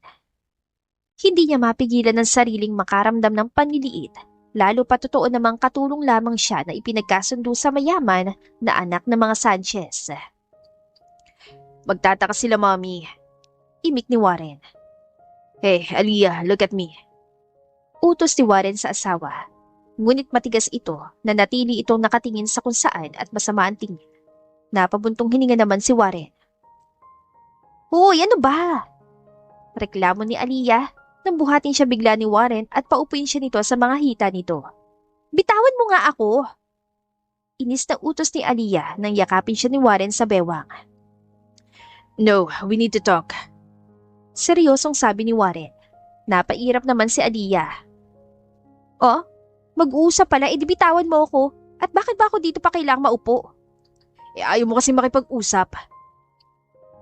Hindi niya mapigilan ng sariling makaramdam ng panliliit Lalo pa totoo namang katulong lamang siya na ipinagkasundo sa mayaman na anak ng mga Sanchez. Magtataka sila, Mommy. Imik ni Warren. Hey, Aliyah, look at me. Utos ni Warren sa asawa. Ngunit matigas ito na natili itong nakatingin sa kung saan at masama ang tingin. Napabuntong hininga naman si Warren. Hoy, ano ba? Reklamo ni Aliyah nang buhatin siya bigla ni Warren at paupuin siya nito sa mga hita nito. Bitawan mo nga ako! Inis na utos ni Aliyah nang yakapin siya ni Warren sa bewang. No, we need to talk. Seryosong sabi ni Warren. Napairap naman si Aliyah. Oh, mag-uusap pala, edi bitawan mo ako. At bakit ba ako dito pa kailangang maupo? Ayaw mo kasi makipag-usap.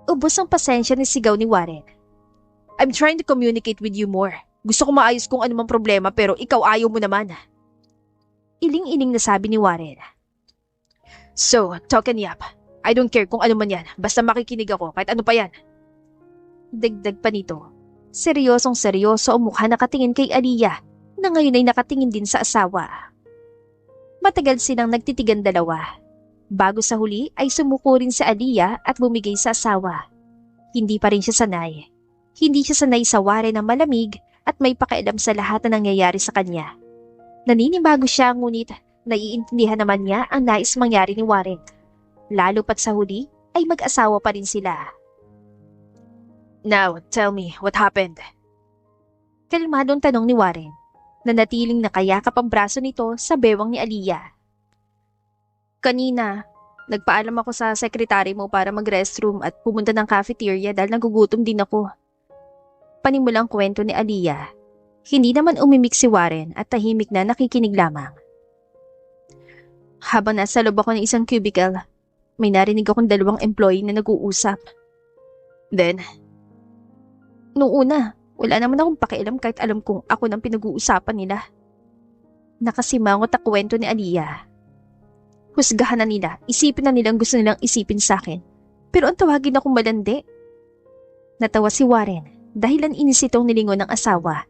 Ubos ang pasensya ni sigaw ni Warren. I'm trying to communicate with you more. Gusto ko maayos kung ano mang problema pero ikaw ayaw mo naman. Iling-iling na sabi ni Warren. So, talk me up. I don't care kung ano man yan. Basta makikinig ako kahit ano pa yan. Dagdag pa nito. Seryosong-seryoso ang mukha nakatingin kay Aliyah na ngayon ay nakatingin din sa asawa. Matagal silang nagtitigan dalawa. Bago sa huli ay sumuko rin si Aliyah at bumigay sa asawa. Hindi pa rin siya sanay. Hindi siya sanay sa Warren na malamig at may pakialam sa lahat na nangyayari sa kanya. Naninibago siya ngunit naiintindihan naman niya ang nais mangyari ni Warren. Lalo pat sa huli ay mag-asawa pa rin sila. Now, tell me, what happened? Kalmadong tanong ni Warren, na natiling nakayakap ang braso nito sa bewang ni Aliyah. Kanina, nagpaalam ako sa sekretary mo para mag-restroom at pumunta ng cafeteria dahil nagugutom din ako. Panimulang kwento ni Aliyah. Hindi naman umimik si Warren at tahimik na nakikinig lamang. Habang nasa loob ako ng isang cubicle, may narinig akong dalawang employee na nag-uusap. Then? Noong una, wala naman akong pakialam kahit alam kong ako nang pinag-uusapan nila. Nakasimangot ang kwento ni Aliyah. Husgahan na nila, isipin na nilang gusto nilang isipin sa akin. Pero ang tawagin akong malandi. Natawa si Warren, dahilan inis itong nilingon ng asawa.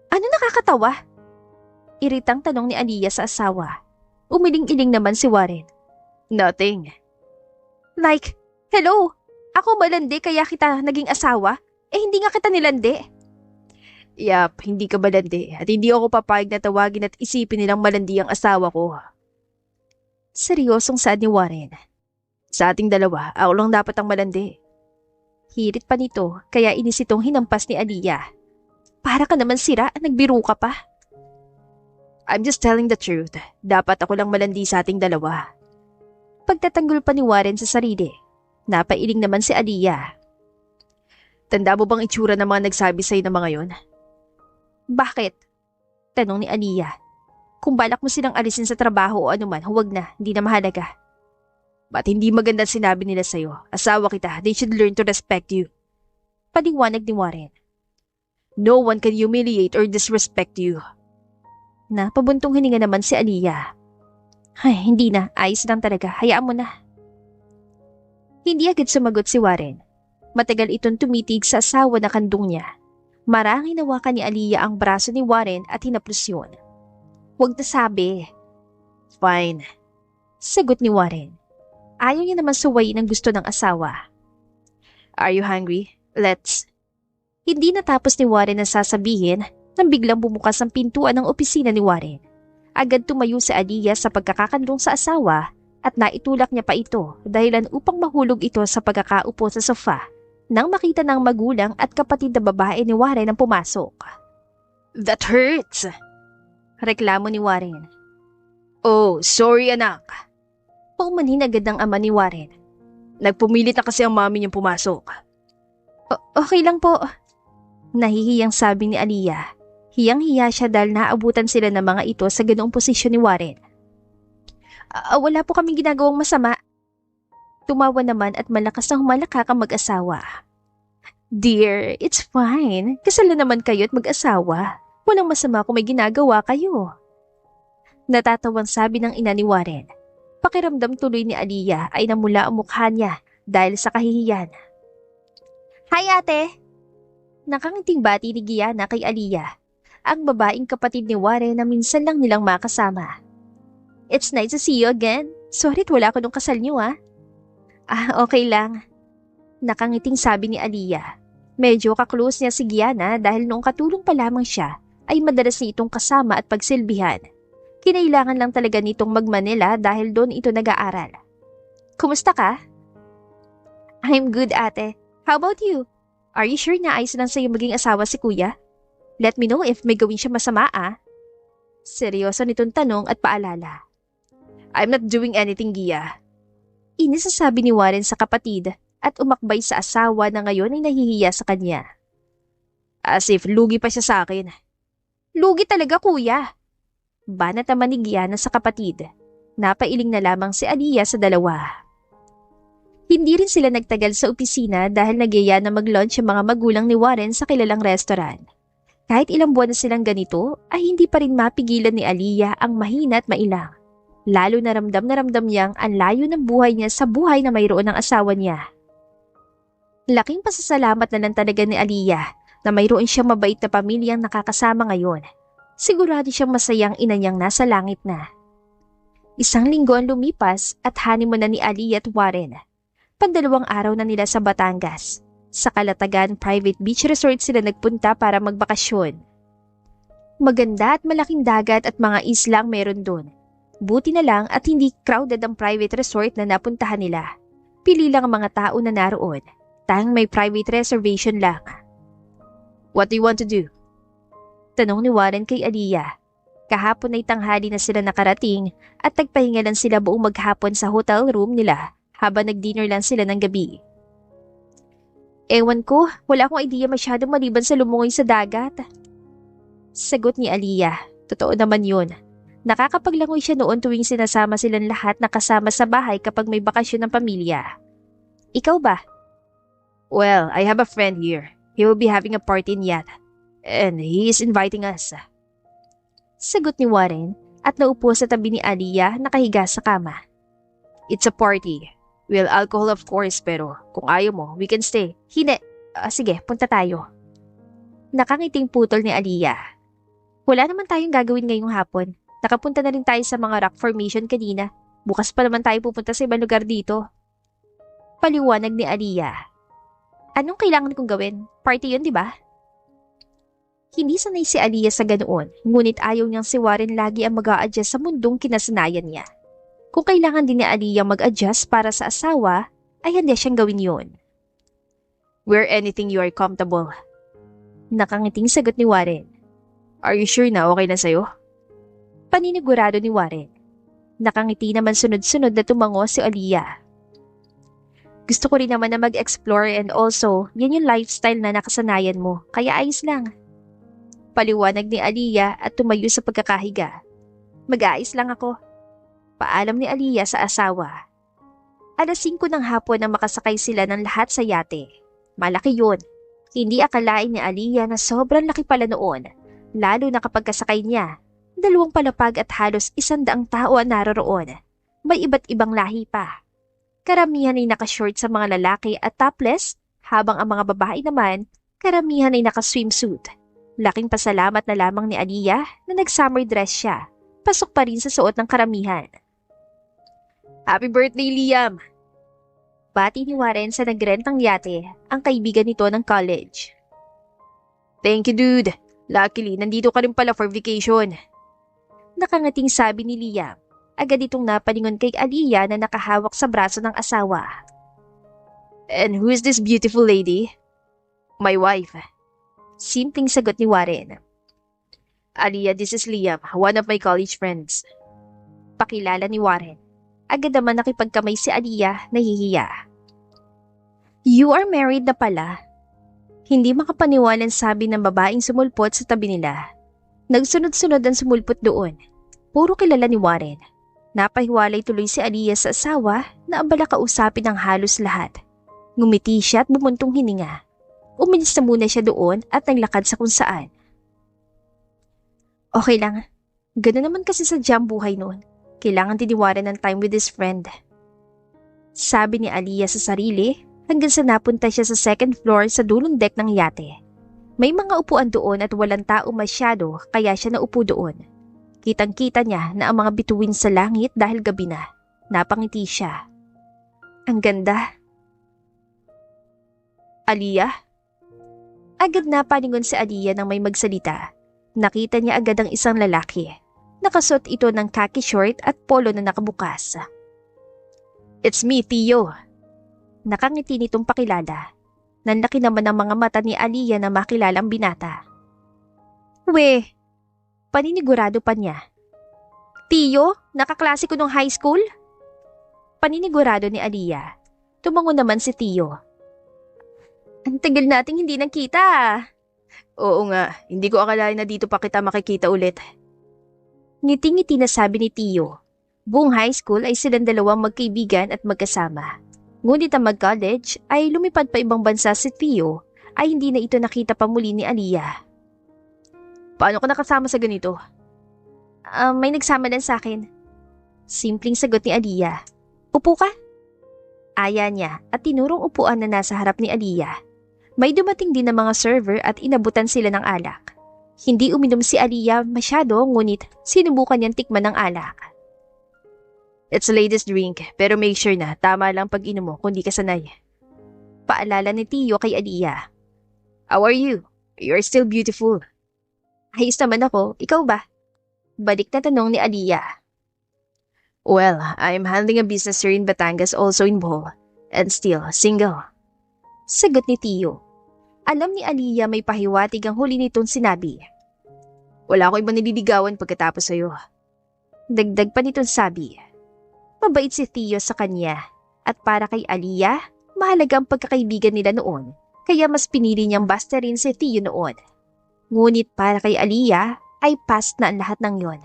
Ano nakakatawa? Iritang tanong ni Aliyah sa asawa. Umiling-iling naman si Warren. Nothing. Like, hello, ako malandi kaya kita naging asawa? Hindi nga kita nilandi. Yap, hindi ka malandi at hindi ako papayag na tawagin at isipin nilang malandi ang asawa ko. Seryosong saad ni Warren. Sa ating dalawa, ako lang dapat ang malandi. Hirit pa nito kaya inis itong hinampas ni Aliyah. Para ka naman sira at nagbiro ka pa. I'm just telling the truth. Dapat ako lang malandi sa ating dalawa. Pagtatanggol pa ni Warren sa sarili. Napailing naman si Aliyah. Tanda mo bang itsura ng mga nagsabi sa'yo ng mga yon? Bakit? Tanong ni Aliyah. Kung balak mo silang alisin sa trabaho o anuman, huwag na, hindi na mahalaga. Ba't hindi maganda sinabi nila sa'yo? Asawa kita, they should learn to respect you. Paliwanag ni Warren. No one can humiliate or disrespect you. Napabuntong hininga naman si Aliyah. Ay, hindi na, ayos lang talaga, hayaan mo na. Hindi agad sumagot si Warren. Matagal itong tumitig sa asawa na kandong niya. Marang hinawakan ni Aliyah ang braso ni Warren at hinaplos yun. Huwag na sabi. Fine. Sagot ni Warren. Ayaw niya naman suwayin ang gusto ng asawa. Are you hungry? Let's. Hindi natapos ni Warren ang sasabihin nang biglang bumukas ang pintuan ng opisina ni Warren. Agad tumayo si Aliyah sa pagkakakanlong sa asawa at naitulak niya pa ito dahilan upang mahulog ito sa pagkakaupo sa sofa nang makita ng magulang at kapatid na babae ni Warren ang pumasok. That hurts! Reklamo ni Warren. Oh, sorry anak. Paumanhin agad ng ama ni Warren. Nagpumilit na kasi ang mami niyang pumasok. Okay lang po. Nahihiyang sabi ni Aliyah. Hiyang-hiya siya dahil naabutan sila ng mga ito sa ganoong posisyon ni Warren. Wala po kaming ginagawang masama. Tumawa naman at malakas na humalakak ang mag-asawa. Dear, it's fine. Kasal na naman kayo at mag-asawa. Walang masama kung may ginagawa kayo. Natatawang sabi ng ina ni Warren. Pakiramdam tuloy ni Aliyah ay namula ang mukha niya dahil sa kahihiyan. Hi ate! Nakangiting bati ni Gianna kay Aliyah. ang babaeng kapatid ni Warren na minsan lang nilang makasama. It's nice to see you again. Sorry't wala ko nung kasal niyo okay lang. Nakangiting sabi ni Aliyah. Medyo kaklose niya si Gianna dahil noong katulong pa lamang siya ay madalas niya itong kasama at pagsilbihan. Kinailangan lang talaga nitong mag-Manila dahil doon ito nag-aaral. Kumusta ka? I'm good, ate. How about you? Are you sure na ayos lang sa'yo maging asawa si kuya? Let me know if may gawin siya masama Seryoso nitong tanong at paalala. I'm not doing anything, Gia. Inisasabi ni Warren sa kapatid at umakbay sa asawa na ngayon ay nahihiya sa kanya. As if lugi pa siya sa akin. Lugi talaga, kuya. Banat naman ni Gianna sa kapatid. Napailing na lamang si Aliyah sa dalawa. Hindi rin sila nagtagal sa opisina dahil nagyaya na mag-lunch ang mga magulang ni Warren sa kilalang restaurant. Kahit ilang buwan na silang ganito, ay hindi pa rin mapigilan ni Aliyah ang mahina at mailang. Lalo na ramdam niyang ang layo ng buhay niya sa buhay na mayroon ng asawa niya. Laking pasasalamat na lang talaga ni Aliyah na mayroon siyang mabait na pamilyang nakakasama ngayon. Sigurado siyang masayang ina niyang nasa langit na. Isang linggo ang lumipas at honeymoon na ni Aliyah at Warren. Pandalawang araw na nila sa Batangas. Sa Calatagan Private Beach Resort sila nagpunta para magbakasyon. Maganda at malaking dagat at mga islang meron doon. Buti na lang at hindi crowded ang private resort na napuntahan nila. Pili lang ang mga tao na naroon. Tanging may private reservation lang. What do you want to do? Tanong ni Warren kay Aliyah. Kahapon ay tanghali na sila nakarating at nagpahinga lang sila buong maghapon sa hotel room nila habang nag-dinner lang sila ng gabi. Ewan ko, wala akong idea masyadong maliban sa lumungoy sa dagat. Sagot ni Aliyah. Totoo naman yun. Nakakapaglangoy siya noon tuwing sinasama silang lahat na kasama sa bahay kapag may bakasyon ng pamilya. Ikaw ba? Well, I have a friend here. He will be having a party in Yat. And he is inviting us. Sagot ni Warren at naupo sa tabi ni Aliyah nakahiga sa kama. It's a party. Well, alcohol of course, pero kung ayaw mo, we can stay. Hindi. Sige, punta tayo. Nakangiting putol ni Aliyah. Wala naman tayong gagawin ngayong hapon. Nakapunta na rin tayo sa mga rock formation kanina. Bukas pa naman tayo pupunta sa ibang lugar dito. Paliwanag ni Aliyah. Anong kailangan kong gawin? Party yun, di ba? Hindi sanay si Aliyah sa ganoon, ngunit ayaw niyang si Warren lagi ang mag-a-adjust sa mundong kinasanayan niya. Kung kailangan din ni Aliyah mag-adjust para sa asawa, ay hindi siyang gawin yun. Wear anything you are comfortable. Nakangiting sagot ni Warren. Are you sure na okay na sa'yo? Paninigurado ni Warren. Nakangiti naman sunod-sunod na tumango si Aliyah. Gusto ko rin naman na mag-explore and also, yan yung lifestyle na nakasanayan mo, kaya ayos lang. Paliwanag ni Aliyah at tumayo sa pagkakahiga. Mag-aayos lang ako. Paalam ni Aliyah sa asawa. 5:00 ng hapon nang makasakay sila ng lahat sa yate. Malaki yun. Hindi akalain ni Aliyah na sobrang laki pala noon, lalo na kapag kasakay niya. 2 palapag at halos 100 tao ang naroroon. May iba't ibang lahi pa. Karamihan ay nakashort sa mga lalaki at topless, habang ang mga babae naman, karamihan ay naka-swimsuit. Laking pasalamat na lamang ni Aliyah na nag-summer dress siya. Pasok pa rin sa suot ng karamihan. Happy birthday, Liam! Bati ni Warren sa nagrentang yate, ang kaibigan nito ng college. Thank you, dude. Luckily, nandito ka rin pala for vacation. Nakangating sabi ni Liam. Agad itong napalingon kay Aliyah na nakahawak sa braso ng asawa. And who is this beautiful lady? My wife. Simpleng sagot ni Warren. Aliyah, this is Liam, one of my college friends. Pakilala ni Warren. Agad naman nakipagkamay si Aliyah, nahihiya. You are married na pala. Hindi makapaniwalang sabi ng babaeng sumulpot sa tabi nila. Nagsunod-sunod ang sumulpot doon. Puro kilala ni Warren. Napahiwalay tuloy si Aliyah sa asawa na abala kausapin ng halos lahat. Ngumiti siya at bumuntong hininga. Umalis na muna siya doon at naglakad sa kung saan. Okay lang. Gano'n naman kasi sa jam buhay noon. Kailangan din ni Warren ng time with his friend. Sabi ni Aliyah sa sarili hanggang sa napunta siya sa second floor sa dulong deck ng yate. May mga upuan doon at walang tao masyado kaya siya naupo doon. Kitang-kita niya na ang mga bituin sa langit dahil gabi na. Napangiti siya. Ang ganda. Aliyah? Agad na paningon si Aliyah nang may magsalita. Nakita niya agad ang isang lalaki. Nakasuot ito ng khaki short at polo na nakabukas. It's me, Theo. Nakangiti nitong pakilala. Nanlaki naman ang mga mata ni Aliyah na makilalang binata. We, paninigurado pa niya. Theo, nakaklase ko nung high school? Paninigurado ni Aliyah. Tumango naman si Theo. Ang tagal nating hindi nakita. Oo nga, hindi ko akalain na dito pa kita makikita ulit. Ngiti-ngiti na sabi ni Theo. Buong high school ay silang dalawang magkaibigan at magkasama. Ngunit ang mag-college ay lumipad pa ibang bansa si Theo ay hindi na ito nakita pa muli ni Aliyah. Paano ka nakasama sa ganito? May nagsama din sa akin. Simpleng sagot ni Aliyah. Upo ka? Aya niya at tinurong upuan na nasa harap ni Aliyah. May dumating din ng mga server at inabutan sila ng alak. Hindi uminom si Aliyah masyado ngunit sinubukan niyang tikman ng alak. It's a ladies drink pero make sure na tama lang pag-inom mo kung di ka sanay. Paalala ni Theo kay Aliyah. How are you? You're still beautiful. Ayos naman ako, ikaw ba? Balik na tanong ni Aliyah. Well, I'm handling a business here in Batangas also in Bohol and still single. Sagot ni Theo. Alam ni Aliyah may pahiwatig ang huli nitong sinabi. Wala ko ibang nililigawan pagkatapos sa'yo. Dagdag pa nitong sabi. Mabait si Theo sa kanya at para kay Aliyah, mahalaga ang pagkakaibigan nila noon kaya mas pinili niyang basta rin si Theo noon. Ngunit para kay Aliyah ay past na ang lahat ng yon.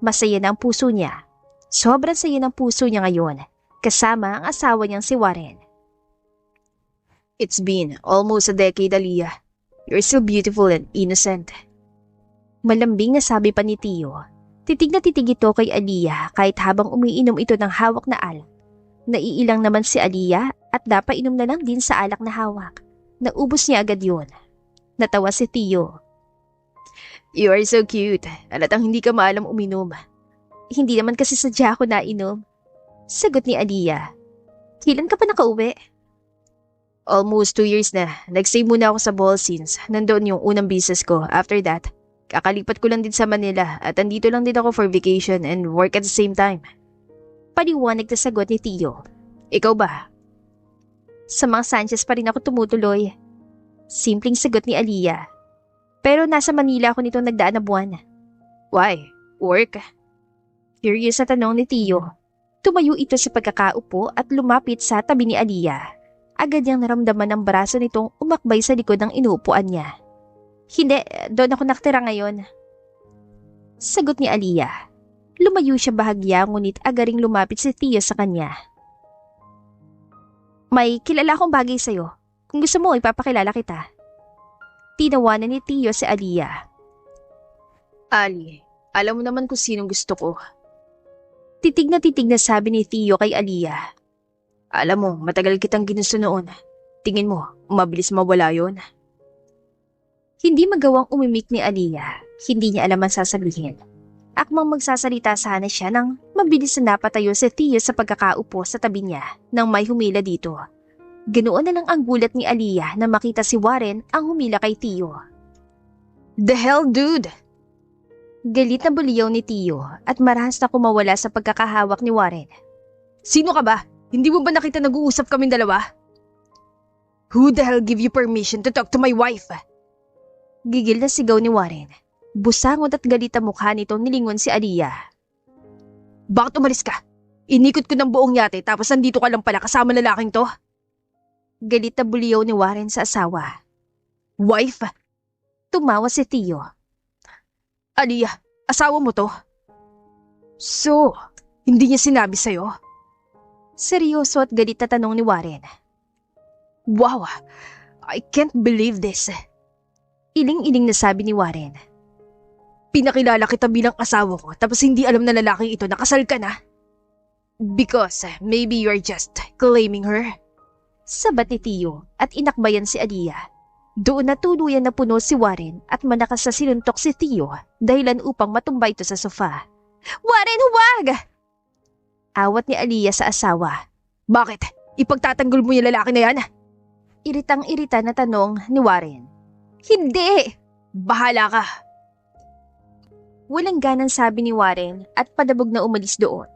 Masaya na ang puso niya. Sobrang saya ng puso niya ngayon kasama ang asawa niyang si Warren. It's been almost a decade, Aliyah. You're so beautiful and innocent. Malambing na sabi pa ni Theo. Titig na titig ito kay Aliyah kahit habang umiinom ito ng hawak na alak. Naiilang naman si Aliyah at dapat inom na lang din sa alak na hawak. Naubos niya agad yun. Natawa si Theo. You are so cute. Halatang hindi ka maalam uminom. Hindi naman kasi sadya ako nainom. Sagot ni Aliyah. Kailan ka pa nakauwi? Almost 2 years na. Nag-stay muna ako sa Bohol since nandoon yung unang business ko. After that, kakalipat ko lang din sa Manila at andito lang din ako for vacation and work at the same time. Paliwanag na sagot ni Theo. Ikaw ba? Sa mga Sanchez pa rin ako tumutuloy. Simpleng sagot ni Aliyah. Pero nasa Manila ako nitong nagdaan na buwan. Why? Work? Curious na tanong ni Theo. Tumayo ito sa pagkakaupo at lumapit sa tabi ni Aliyah. Agad niyang naramdaman ang braso nitong umakbay sa likod ng inuupuan niya. Hindi, doon ako nakatira ngayon. Sagot ni Aliyah. Lumayo siya bahagya ngunit agaring lumapit si Theo sa kanya. May kilala akong bagay sa'yo. Kung gusto mo, ipapakilala kita. Tinawanan ni Theo si Aliyah. Ali, alam mo naman kung sinong gusto ko. Titig na sabi ni Theo kay Aliyah. Alam mo, matagal kitang ginusto noon. Tingin mo, mabilis mawala yon. Hindi magawang umimik ni Aliyah. Hindi niya alam ang sasabihin. Akmang magsasalita sana siya nang mabilis na napatayo si Theo sa pagkakaupo sa tabi niya nang may humila dito. Ganoon na lang ang gulat ni Aliyah na makita si Warren ang humila kay Theo. The hell, dude? Galit na buliyaw ni Theo at marahas na kumawala sa pagkakahawak ni Warren. Sino ka ba? Hindi mo ba nakita nag-uusap kaming dalawa? Who the hell give you permission to talk to my wife? Gigil na sigaw ni Warren. Busangot at galit ang mukha nitong nilingon si Aliyah. Bakit umalis ka? Inikot ko ng buong yate tapos nandito ka lang pala kasama lalaking to? Galit na buliyaw ni Warren sa asawa. Wife? Tumawa si Theo. Aliyah, asawa mo to? So, hindi niya sinabi sa'yo? Seryoso at galit na tanong ni Warren. Wow, I can't believe this. Iling-iling na sabi ni Warren. Pinakilala kita bilang asawa ko tapos hindi alam na lalaking ito nakasal ka na? Because maybe you're just claiming her. Sabat ni Theo at inakbayan si Aliyah. Doon na tuluyan na puno si Warren at malakas sa sinuntok si Theo dahilan upang matumba ito sa sofa. Warren, huwag! Awat ni Aliyah sa asawa. Bakit? Ipagtatanggol mo yung lalaki na yan? Iritang-irita na tanong ni Warren. Hindi! Bahala ka! Walang ganang sabi ni Warren at padabog na umalis doon.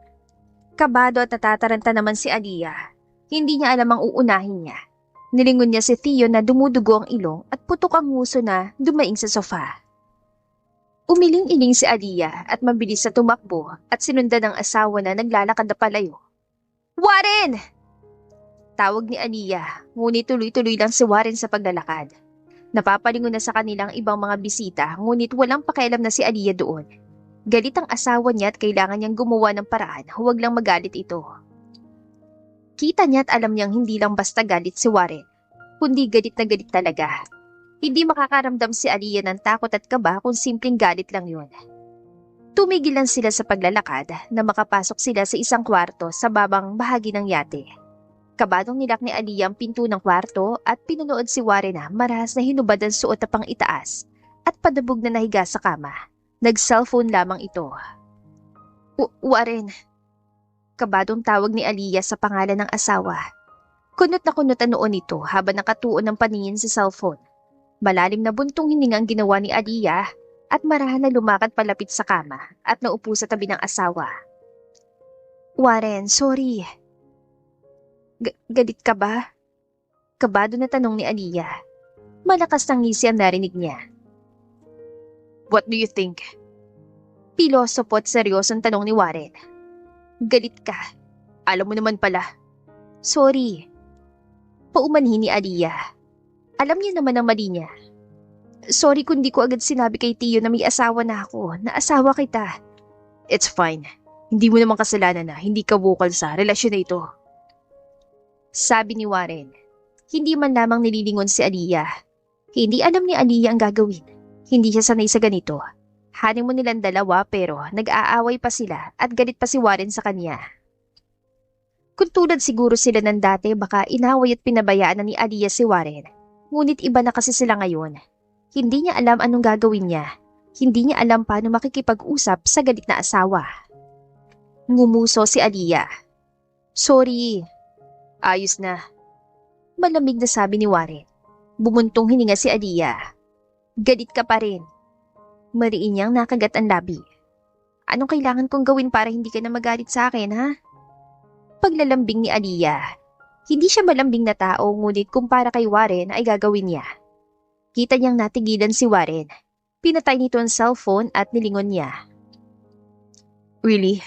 Kabado at natataranta naman si Aliyah. Hindi niya alam ang uunahin niya. Nilingon niya si Theo na dumudugo ang ilong at putok ang nguso na dumaing sa sofa. Umiling-iling si Aliyah at mabilis na tumakbo at sinundan ng asawa na naglalakad na palayo. Warren! Tawag ni Aliyah, ngunit tuloy-tuloy lang si Warren sa paglalakad. Napapalingon na sa kanilang ibang mga bisita, ngunit walang pakialam na si Aliyah doon. Galit ang asawa niya at kailangan niyang gumawa ng paraan, huwag lang magalit ito. Kita niya at alam niyang hindi lang basta galit si Warren, kundi galit na galit talaga. Hindi makakaramdam si Aliyah ng takot at kaba kung simpleng galit lang yun. Tumigilan sila sa paglalakad na makapasok sila sa isang kwarto sa babang bahagi ng yate. Kabadong nilak ni Aliyah ang pinto ng kwarto at pinunood si Warren na marahas na hinubad ang suot na pang itaas at padabog na nahiga sa kama. Nag-cellphone lamang ito. Warren. Kabadong tawag ni Aliyah sa pangalan ng asawa. Kunot na kunot ang noon ito habang nakatuon ng paningin sa cellphone. Malalim na buntong hininga ang ginawa ni Aliyah at marahan na lumakad palapit sa kama at naupo sa tabi ng asawa. Warren, sorry. Galit ka ba? Kabado na tanong ni Aliyah. Malakas ng ngisi ang narinig niya. What do you think? Pilosopo at seryosong tanong ni Warren. Galit ka. Alam mo naman pala. Sorry. Paumanhin ni Aliyah. Alam niya naman ang mali niya. Sorry kung di ko agad sinabi kay Theo na may asawa na ako, na asawa kita. It's fine. Hindi mo naman kasalanan na hindi ka vocal sa relasyon na ito. Sabi ni Warren. Hindi man lamang nililingon si Aliyah. Hindi alam ni Aliyah ang gagawin. Hindi siya sanay sa ganito. Honeymoon nilang dalawa pero nag-aaway pa sila at galit pa si Warren sa kanya. Kung tulad siguro sila ng dati baka inaway at pinabayaan na ni Aliyah si Warren. Ngunit iba na kasi sila ngayon. Hindi niya alam anong gagawin niya. Hindi niya alam paano makikipag-usap sa galit na asawa. Ngumuso si Aliyah. Sorry. Ayos na. Malamig na sabi ni Warren. Bumuntong hininga si Aliyah. Galit ka pa rin. Mariin niyang nakagat ang labi. Anong kailangan kong gawin para hindi ka na magalit sa akin, ha? Paglalambing ni Aliyah. Hindi siya malambing na tao ngunit kumpara kay Warren ay gagawin niya. Kita niyang natigilan si Warren. Pinatay nito ang cellphone at nilingon niya. Really?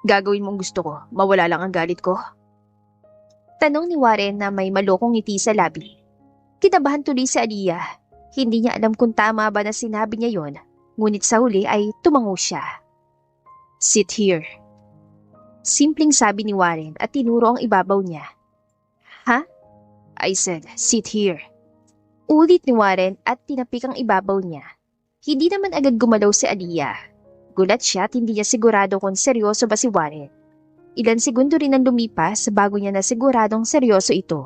Gagawin mong gusto ko? Mawala lang ang galit ko? Tanong ni Warren na may malokong ngiti sa labi. Kinabahan tuloy si Aliyah. Hindi niya alam kung tama ba na sinabi niya yon, ngunit sa huli ay tumango siya. Sit here. Simpleng sabi ni Warren at tinuro ang ibabaw niya. Ha? I said, sit here. Ulit ni Warren at tinapik ang ibabaw niya. Hindi naman agad gumalaw si Aliyah. Gulat siya at hindi niya sigurado kung seryoso ba si Warren. Ilan segundo rin ang lumipas bago niya nasiguradong seryoso ito.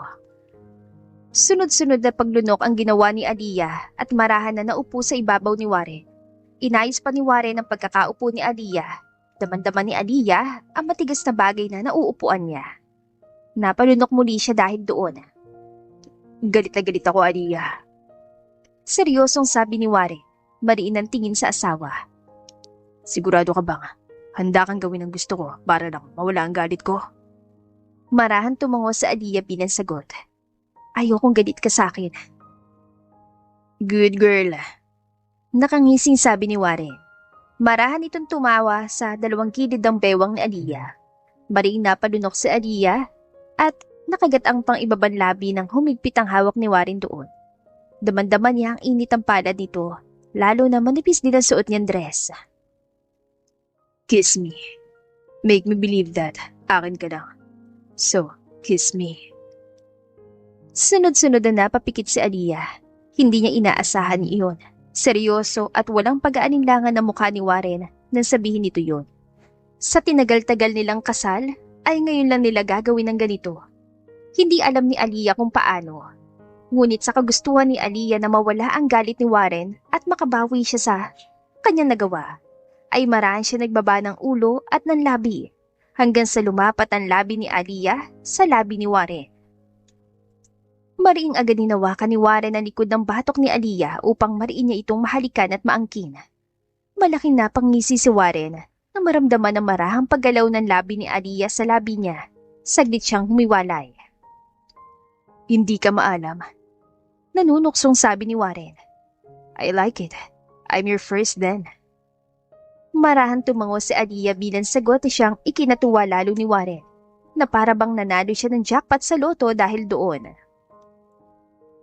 Sunod-sunod na paglunok ang ginawa ni Aliyah at marahan na naupo sa ibabaw ni Warren. Inayos pa ni Warren ang pagkakaupo ni Aliyah. Daman-daman ni Aliyah ang matigas na bagay na nauupuan niya. Napalunok muli siya dahil doon. Galit na galit ako, Aliyah. Seryosong sabi ni Warren, mariin ang tingin sa asawa. Sigurado ka bang handa kang gawin ang gusto ko para lang mawala ang galit ko? Marahan tumango sa Aliyah bilang sagot. Ayokong galit ka sa akin. Good girl. Nakangising sabi ni Warren. Marahan itong tumawa sa dalawang kilid ng bewang ni Aliyah. Mariing napalunok si Aliyah at nakagat ang pang-ibabang labi ng humigpit ang hawak ni Warren doon. Daman-daman niya ang init ang palad nito, lalo na manipis din ang suot niyang dress. Kiss me. Make me believe that akin ka lang. So, kiss me. Sunod-sunod na napapikit si Aliyah. Hindi niya inaasahan iyon. Seryoso at walang pag-aalinlangan na mukha ni Warren nang sabihin nito yun. Sa tinagal-tagal nilang kasal, ay ngayon lang nila gagawin ng ganito. Hindi alam ni Aliyah kung paano. Ngunit sa kagustuhan ni Aliyah na mawala ang galit ni Warren at makabawi siya sa kanyang nagawa, ay maraan siya nagbaba ng ulo at ng labi hanggang sa lumapat ang labi ni Aliyah sa labi ni Warren. Mariing agad hinawakan ni Warren ang likod ng batok ni Aliyah upang mariin niya itong mahalikan at maangkin. Malaking napangisi si Warren na maramdaman na marahang paggalaw ng labi ni Aliyah sa labi niya. Saglit siyang humiwalay. Hindi ka maalam. Nanunuksong sabi ni Warren. I like it. I'm your first then. Marahan tumango si Aliyah bilang sagot na siyang ikinatuwa lalo ni Warren na para bang nanalo siya ng jackpot sa loto dahil doon.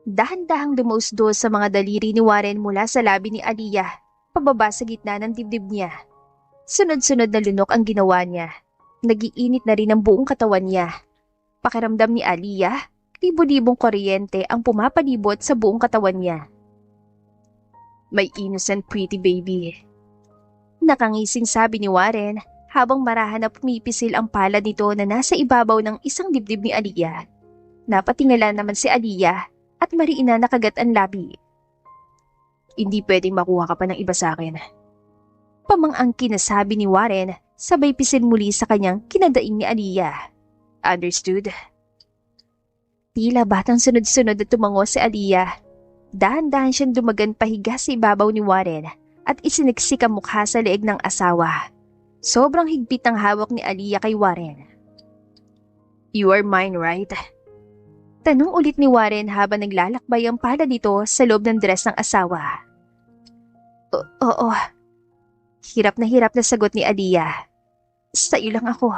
Dahan-dahang dumausdo sa mga daliri ni Warren mula sa labi ni Aliyah, pababa sa gitna ng dibdib niya. Sunod-sunod na lunok ang ginawa niya. Nagiinit na rin ang buong katawan niya. Pakiramdam ni Aliyah, libo-libong kuryente ang pumapalibot sa buong katawan niya. My innocent pretty baby. Nakangising sabi ni Warren habang marahan na pumipisil ang palad nito na nasa ibabaw ng isang dibdib ni Aliyah. Napatingala naman si Aliyah at mariin na nakagat ang labi. Hindi pwedeng makuha ka pa ng iba sa akin. Pamang-angkin na sabi ni Warren sabay pisil muli sa kanyang kinadaing ni Aliyah. Understood? Tila batang sunod-sunod na tumango si Aliyah. Dahan-dahan siyang dumagan pahiga sa ibabaw ni Warren at isiniksik ang mukha sa leeg ng asawa. Sobrang higpit ang hawak ni Aliyah kay Warren. You are mine, right? Tanong ulit ni Warren habang naglalakbay ang palad nito sa loob ng dress ng asawa. Oo. Hirap na sagot ni Aliyah. Sa iyo lang ako.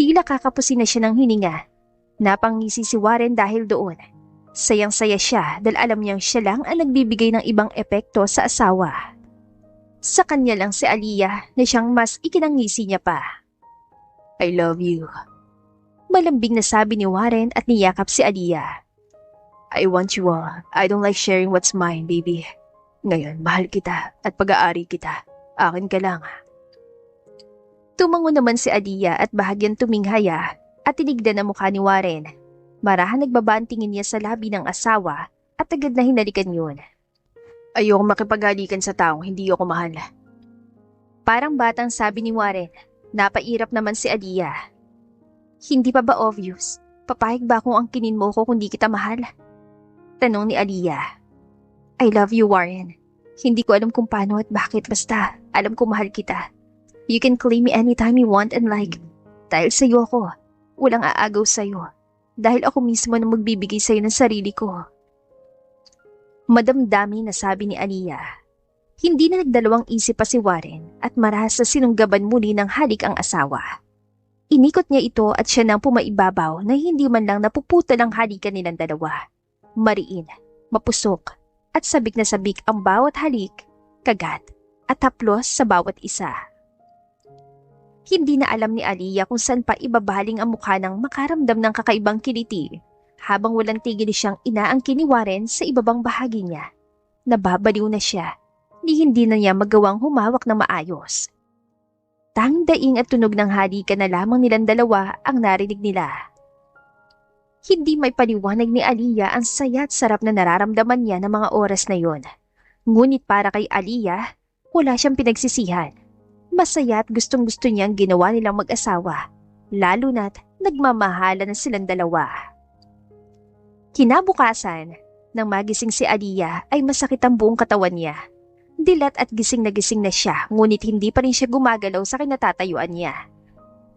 Tila kakapusin na siya ng hininga. Napangisi si Warren dahil doon. Sayang-saya siya dahil alam niyang siya lang ang nagbibigay ng ibang epekto sa asawa. Sa kanya lang si Aliyah na siyang mas ikinangisi niya pa. I love you. Malambing na sabi ni Warren at niyakap si Aliyah. I want you all. I don't like sharing what's mine, baby. Ngayon, mahal kita at pag-aari kita. Akin ka lang. Tumango naman si Aliyah at bahagyang tuminghaya at tinignan ang mukha ni Warren. Marahan nagbaba ang tingin niya sa labi ng asawa at agad na hinalikan yun. Ayoko makipaghalikan sa taong hindi ako mahal. Parang batang sabi ni Warren. Napairap naman si Aliyah. Hindi pa ba obvious? Papayag ba akong angkinin mo ko kung di kita mahal? Tanong ni Aliyah. I love you, Warren. Hindi ko alam kung paano at bakit, basta alam ko mahal kita. You can claim me anytime you want and like. Dahil sa'yo ako, walang aagaw sa'yo. Dahil ako mismo na magbibigay sa'yo ng sarili ko. Madamdami na sabi ni Aliyah. Hindi na nagdalawang isip pa si Warren at marahas sa sinunggaban muli ng halik ang asawa. Inikot niya ito at siya nang pumaibabaw na hindi man lang napuputal ang halikan nilang dalawa. Mariin, mapusok, at sabik na sabik ang bawat halik, kagat, at haplos sa bawat isa. Hindi na alam ni Aliyah kung saan pa ibabaling ang mukha ng makaramdam ng kakaibang kiliti habang walang tigil siyang inaangkin ni Warren sa ibabang bahagi niya. Nababaliw na siya, hindi na niya magawang humawak na maayos. Tanging daing at tunog ng halikan na lamang nilang dalawa ang narinig nila. Hindi may paliwanag ni Aliyah ang saya at sarap na nararamdaman niya ng mga oras na yon. Ngunit para kay Aliyah, wala siyang pinagsisihan. Masaya at gustong-gusto niyang ginawa nilang mag-asawa, lalo na't nagmamahala na silang dalawa. Kinabukasan, nang magising si Aliyah ay masakit ang buong katawan niya. Dilat at gising na siya, ngunit hindi pa rin siya gumagalaw sa kinatatayuan niya.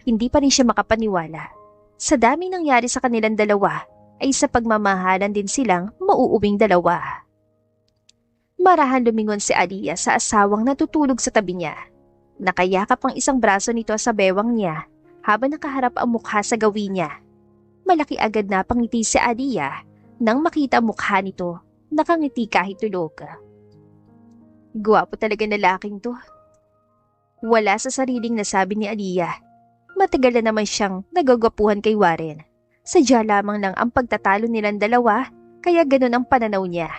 Hindi pa rin siya makapaniwala. Sa daming nangyari sa kanilang dalawa, ay sa pagmamahalan din silang mauuwing dalawa. Marahan lumingon si Aliyah sa asawang natutulog sa tabi niya. Nakayakap ang isang braso nito sa bewang niya habang nakaharap ang mukha sa gawin niya. Malaki agad na pangiti si Aliyah nang makita ang mukha nito, nakangiti kahit tulog. Gwapo talaga na laking to. Wala sa sariling nasabi ni Aliyah. Matagal na naman siyang nagagwapuhan kay Warren. Sadya lamang lang ang pagtatalo nilang dalawa, kaya ganun ang pananaw niya.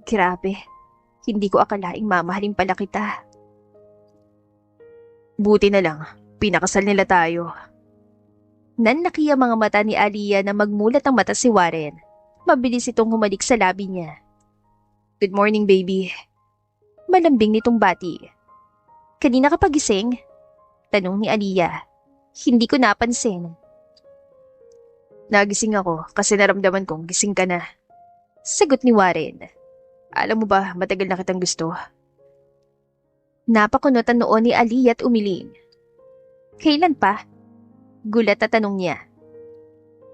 Grabe, hindi ko akalaing mamahalin pala kita. Buti na lang, pinakasal nila tayo. Nanlaki ang mga mata ni Aliyah na magmulat ang mata si Warren. Mabilis itong humalik sa labi niya. Good morning, baby. Malambing nitong bati. Kanina ka pagising? Tanong ni Aliyah. Hindi ko napansin. Nagising ako kasi naramdaman kong gising ka na. Sagot ni Warren. Alam mo ba, matagal na kitang gusto. Napakunot ang noon ni Aliyah at umiling. Kailan pa? Gulat na tanong niya.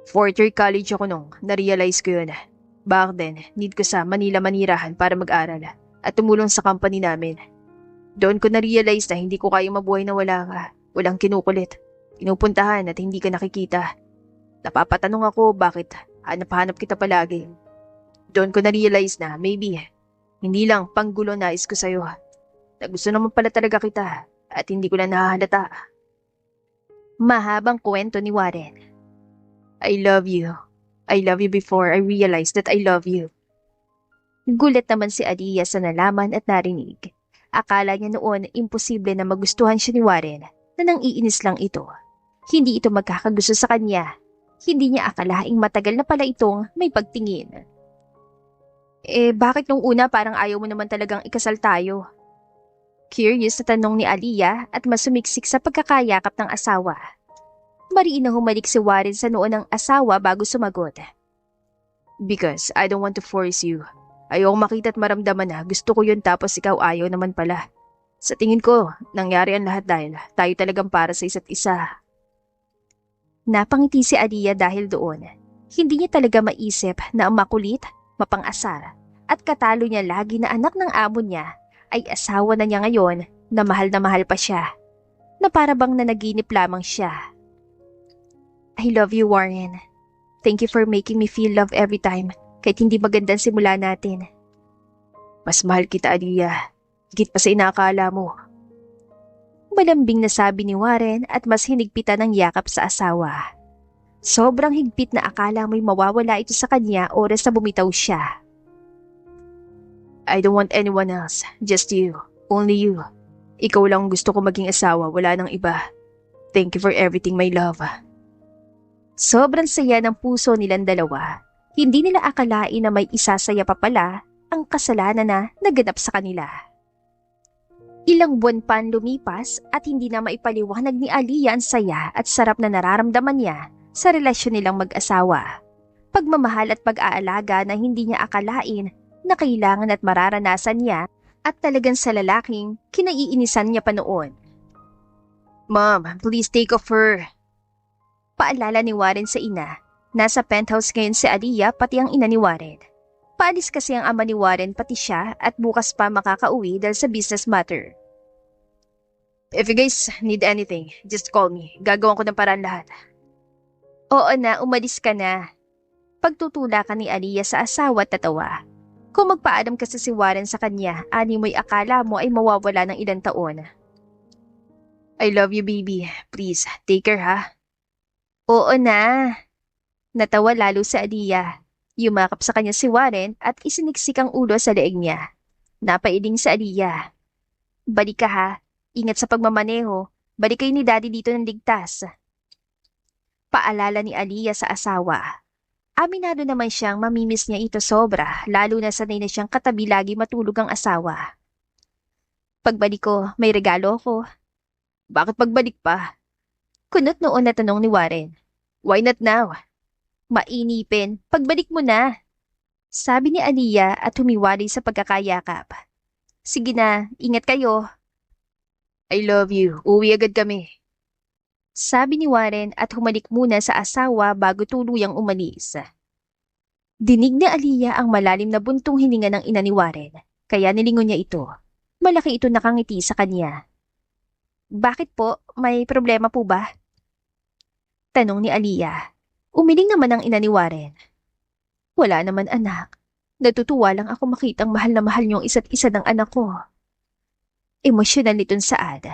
Fourth year college ako nung na-realize ko yun. Back then, need ko sa Manila Manirahan para mag-aral at tumulong sa company namin. Doon ko na-realize na hindi ko kayang mabuhay na wala ka. Walang kinukulit, pinupuntahan at hindi ka nakikita. Napapatanong ako bakit hanap-hanap kita palagi. Doon ko na-realize na maybe hindi lang panggulo nais ko sa'yo. Na gusto naman pala talaga kita at hindi ko na nahahalata. Mahabang kwento ni Warren. I love you. I love you before I realized that I love you. Gulat naman si Aliyah sa nalaman at narinig. Akala niya noon imposible na magustuhan siya ni Warren na nang iinis lang ito. Hindi ito magkakagusto sa kanya. Hindi niya akalaing matagal na pala itong may pagtingin. Bakit nung una parang ayaw mo naman talagang ikasal tayo? Curious na tanong ni Aliyah at masumiksik sa pagkakayakap ng asawa. Mariin na humalik si Warren sa noo ng asawa bago sumagot. Because I don't want to force you. Ayoko makita at maramdaman na gusto ko yun tapos ikaw ayaw naman pala. Sa tingin ko, nangyari ang lahat dahil tayo talagang para sa isa't isa. Napangiti si Aliyah dahil doon. Hindi niya talaga maisip na ang makulit, mapang-asar at katalo niya lagi na anak ng amo niya ay asawa na niya ngayon na mahal pa siya. Na para bang nanaginip lamang siya. I love you, Warren. Thank you for making me feel love every time kahit hindi magandang simula natin. Mas mahal kita, Aliyah. Higit pa sa inaakala mo. Malambing na sabi ni Warren at mas hinigpitan ng yakap sa asawa. Sobrang higpit na akala mo'y mawawala ito sa kanya oras na bumitaw siya. I don't want anyone else, just you, only you. Ikaw lang gusto ko maging asawa, wala nang iba. Thank you for everything, my love. Sobrang saya ng puso nilang dalawa. Hindi nila akalain na may isasaya pa pala ang kasalanan na naganap sa kanila. Ilang buwan pa ang lumipas at hindi na maipaliwanag ni Aliyah ang saya at sarap na nararamdaman niya sa relasyon nilang mag-asawa. Pagmamahal at pag-aalaga na hindi niya akalain na kailangan at mararanasan niya at talagang sa lalaking kinaiinisan niya pa noon. Mom, please take off her. Paalala ni Warren sa ina. Nasa penthouse ngayon si Aliyah pati ang ina ni Warren. Paalis kasi ang ama ni Warren pati siya at bukas pa makakauwi dahil sa business matter. If you guys need anything, just call me. Gagawin ko ng paraan lahat. Oo na, umalis ka na. Pagtutula ka ni Aliyah sa asawa at tatawa. Kung magpaalam kasi si Warren sa kanya, ani mo'y akala mo ay mawawala ng ilang taon. I love you, baby. Please, take care, ha? Oo na. Natawa lalo si Aliyah. Yumakap sa kanya si Warren at isiniksik ang ulo sa leeg niya. Napailing si Aliyah. Balik ka ha. Ingat sa pagmamaneho. Balik kayo ni Daddy dito ng ligtas. Paalala ni Aliyah sa asawa. Aminado naman siyang mamimiss niya ito sobra, lalo na sanay na siyang katabi lagi matulog ang asawa. Pagbalik ko, may regalo ko. Bakit pagbalik pa? Kunot noon na tanong ni Warren. Why not now? Mainipin, pagbalik mo na. Sabi ni Aliyah at humiwalay sa pagkakayakap. Sige na, ingat kayo. I love you, uwi agad kami. Sabi ni Warren at humalik muna sa asawa bago tuluyang umalis. Dinig ni Aliyah ang malalim na buntong hininga ng ina ni Warren, kaya nilingon niya ito. Malaki ito nakangiti sa kanya. Bakit po? May problema po ba? Tanong ni Aliyah. Umiling naman ang ina ni Warren. Wala naman anak. Natutuwa lang ako makitang mahal na mahal niyong isa't isa ng anak ko. Emosyonal nitong saad.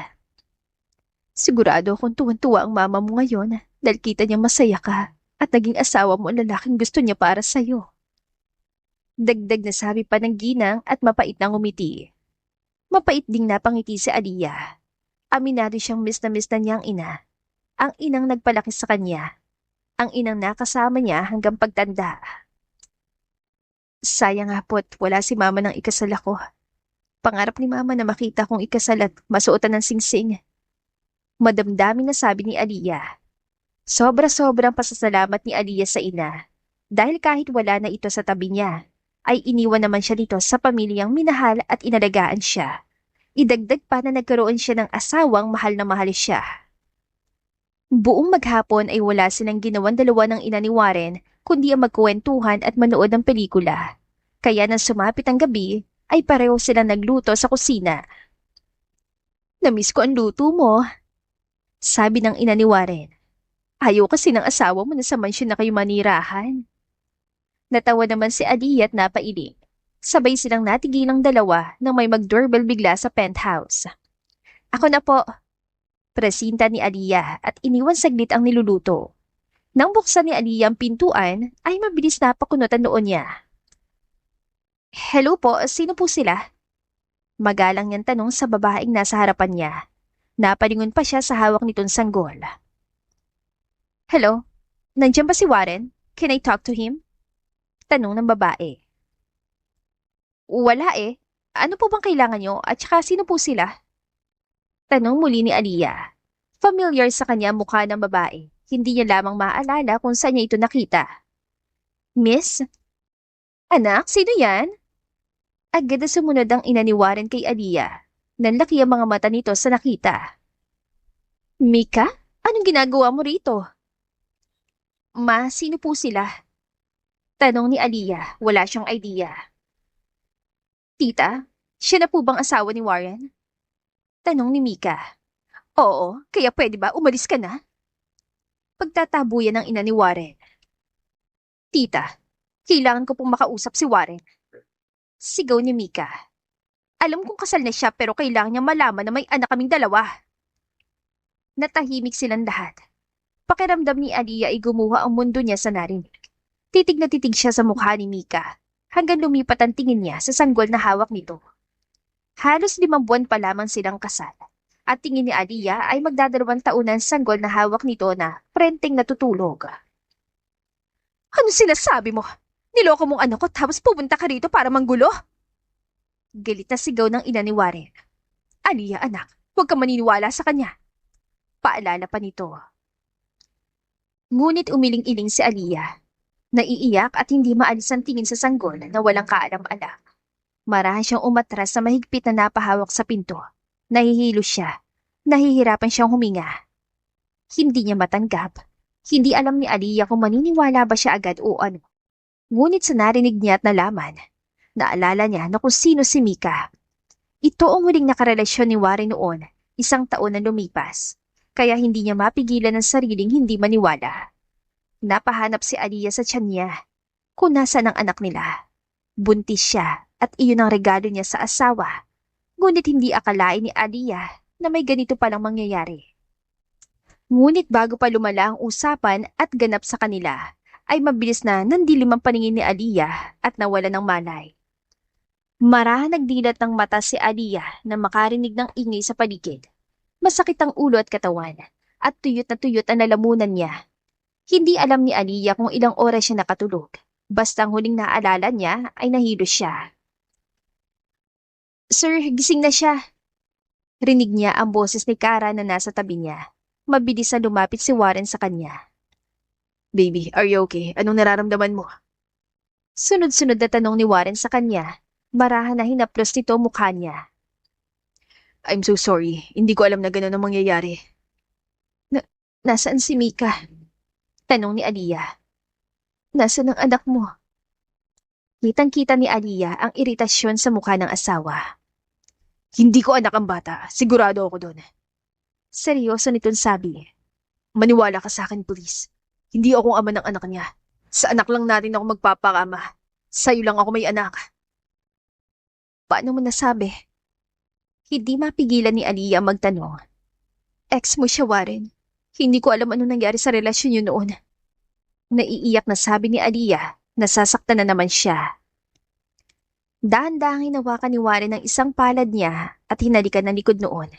Sigurado akong tuwan-tuwa ang mama mo ngayon dahil kita niya masaya ka at naging asawa mo ang lalaking gusto niya para sa'yo. Dagdag na sabi pa ng ginang at mapait na ngumiti. Mapait ding napangiti si Aliyah. Aminado siyang miss na niya ang ina. Ang inang nagpalaki sa kanya. Ang inang nakasama niya hanggang pagtanda. Sayang nga po't wala si mama nang ikasal ako. Pangarap ni mama na makita kong ikasal at masuotan ng singsing. Madamdamin na sabi ni Aliyah. Sobra-sobrang pasasalamat ni Aliyah sa ina. Dahil kahit wala na ito sa tabi niya, ay iniwan naman siya dito sa pamilyang minahal at inalagaan siya. Idagdag pa na nagkaroon siya ng asawang mahal na mahal siya. Buong maghapon ay wala silang ginawan dalawa ng ina ni Warren kundi ang magkwentuhan at manood ng pelikula. Kaya nang sumapit ang gabi, ay pareho silang nagluto sa kusina. "Namiss ko ang luto mo," sabi ng ina ni Warren. "Ayaw kasi ng asawa mo na sa mansyon na kayo manirahan." Natawa naman si Aliyah at napailing. Sabay silang natigilang dalawa nang may mag-doorbell bigla sa penthouse. "Ako na po," presinta ni Aliyah at iniwan saglit ang niluluto. Nang buksan ni Aliyah ang pintuan, ay mabilis na pakunutan noon niya. "Hello po, sino po sila?" Magalang niyang tanong sa babaeng nasa harapan niya. Napalingon pa siya sa hawak nitong sanggol. "Hello, nandiyan ba si Warren? Can I talk to him?" Tanong ng babae. "Wala eh. Ano po bang kailangan niyo at saka sino po sila?" Tanong muli ni Aliyah. Familiar sa kanya ang mukha ng babae. Hindi niya lamang maalala kung saan niya ito nakita. "Miss? Anak, sino yan?" Agad na sumunod ang ina ni Warren kay Aliyah. Nanlaki ang mga mata nito sa nakita. "Mika, anong ginagawa mo rito?" "Ma, sino po sila?" Tanong ni Aliyah, wala siyang idea. "Tita, siya na po bang asawa ni Warren?" Tanong ni Mika. "Oo, kaya pwede ba umalis ka na?" Pagtatabuyan ng ina ni Warren. "Tita, kailangan ko pong makausap si Warren." Sigaw ni Mika. "Alam kong kasal na siya pero kailangan niya malaman na may anak kaming dalawa." Natahimik silang lahat. Pakiramdam ni Aliyah ay gumuha ang mundo niya sa narinig. Titig na titig siya sa mukha ni Mika hanggang lumipat ang tingin niya sa sanggol na hawak nito. Halos 5 buwan pa lamang silang kasal at tingin ni Aliyah ay magdadalawang taon ang sanggol na hawak nito na prenteng natutulog. "Ano sinasabi mo? Niloko mong anak ko tapos pupunta ka rito para manggulo?" Galit na sigaw ng ina ni Warren. "Aliyah anak, huwag kang maniniwala sa kanya." Paalala pa nito. Ngunit umiling-iling si Aliyah. Naiiyak at hindi maalis ang tingin sa sanggol na walang kaalam-alam. Marahan siyang umatras sa mahigpit na napahawak sa pinto. Nahihilo siya. Nahihirapan siyang huminga. Hindi niya matanggap. Hindi alam ni Aliyah kung maniniwala ba siya agad o ano. Ngunit sa narinig niya at nalaman, naalala niya na kung sino si Mika. Ito ang huling nakarelasyon ni Warren noon, 1 taon na lumipas. Kaya hindi niya mapigilan ang sariling hindi maniwala. Napahanap si Aliyah sa tiyan niya. Kung nasaan ang anak nila. Buntis siya at iyon ang regalo niya sa asawa. Ngunit hindi akalain ni Aliyah na may ganito palang mangyayari. Ngunit bago pa lumala ang usapan at ganap sa kanila, ay mabilis na nandilim ang paningin ni Aliyah at nawala ng malay. Marahan nagdilat ng mata si Aliyah na makarinig ng ingay sa paligid. Masakit ang ulo at katawan at tuyot na tuyot ang lalamunan niya. Hindi alam ni Aliyah kung ilang oras siya nakatulog. Basta ang huling naalala niya ay nahilo siya. "Sir, gising na siya." Rinig niya ang boses ni Kara na nasa tabi niya. Mabilis na lumapit si Warren sa kanya. "Baby, are you okay? Anong nararamdaman mo?" Sunod-sunod na tanong ni Warren sa kanya. Marahan na hinaplos nito mukha niya. "I'm so sorry. Hindi ko alam na gano'n ang mangyayari." Nasaan si Mika?" Tanong ni Aliyah. "Nasaan ang anak mo?" Kitang-kita ni Aliyah ang iritasyon sa mukha ng asawa. "Hindi ko anak ang bata. Sigurado ako doon." Seryoso nitong sabi. "Maniwala ka sa akin, please. Hindi ako ang ama ng anak niya. Sa anak lang natin ako magpapakama. Sa'yo lang ako may anak." "Paano mo nasabi?" Hindi mapigilan ni Aliyah magtanong. "Ex mo siya, Warren. Hindi ko alam anong nangyari sa relasyon niyo noon." Naiiyak na sabi ni Aliyah. Nasasaktan na naman siya. Dahan-dahang hinawakan ni Warren ang isang palad niya at hinalikan ng likod noon.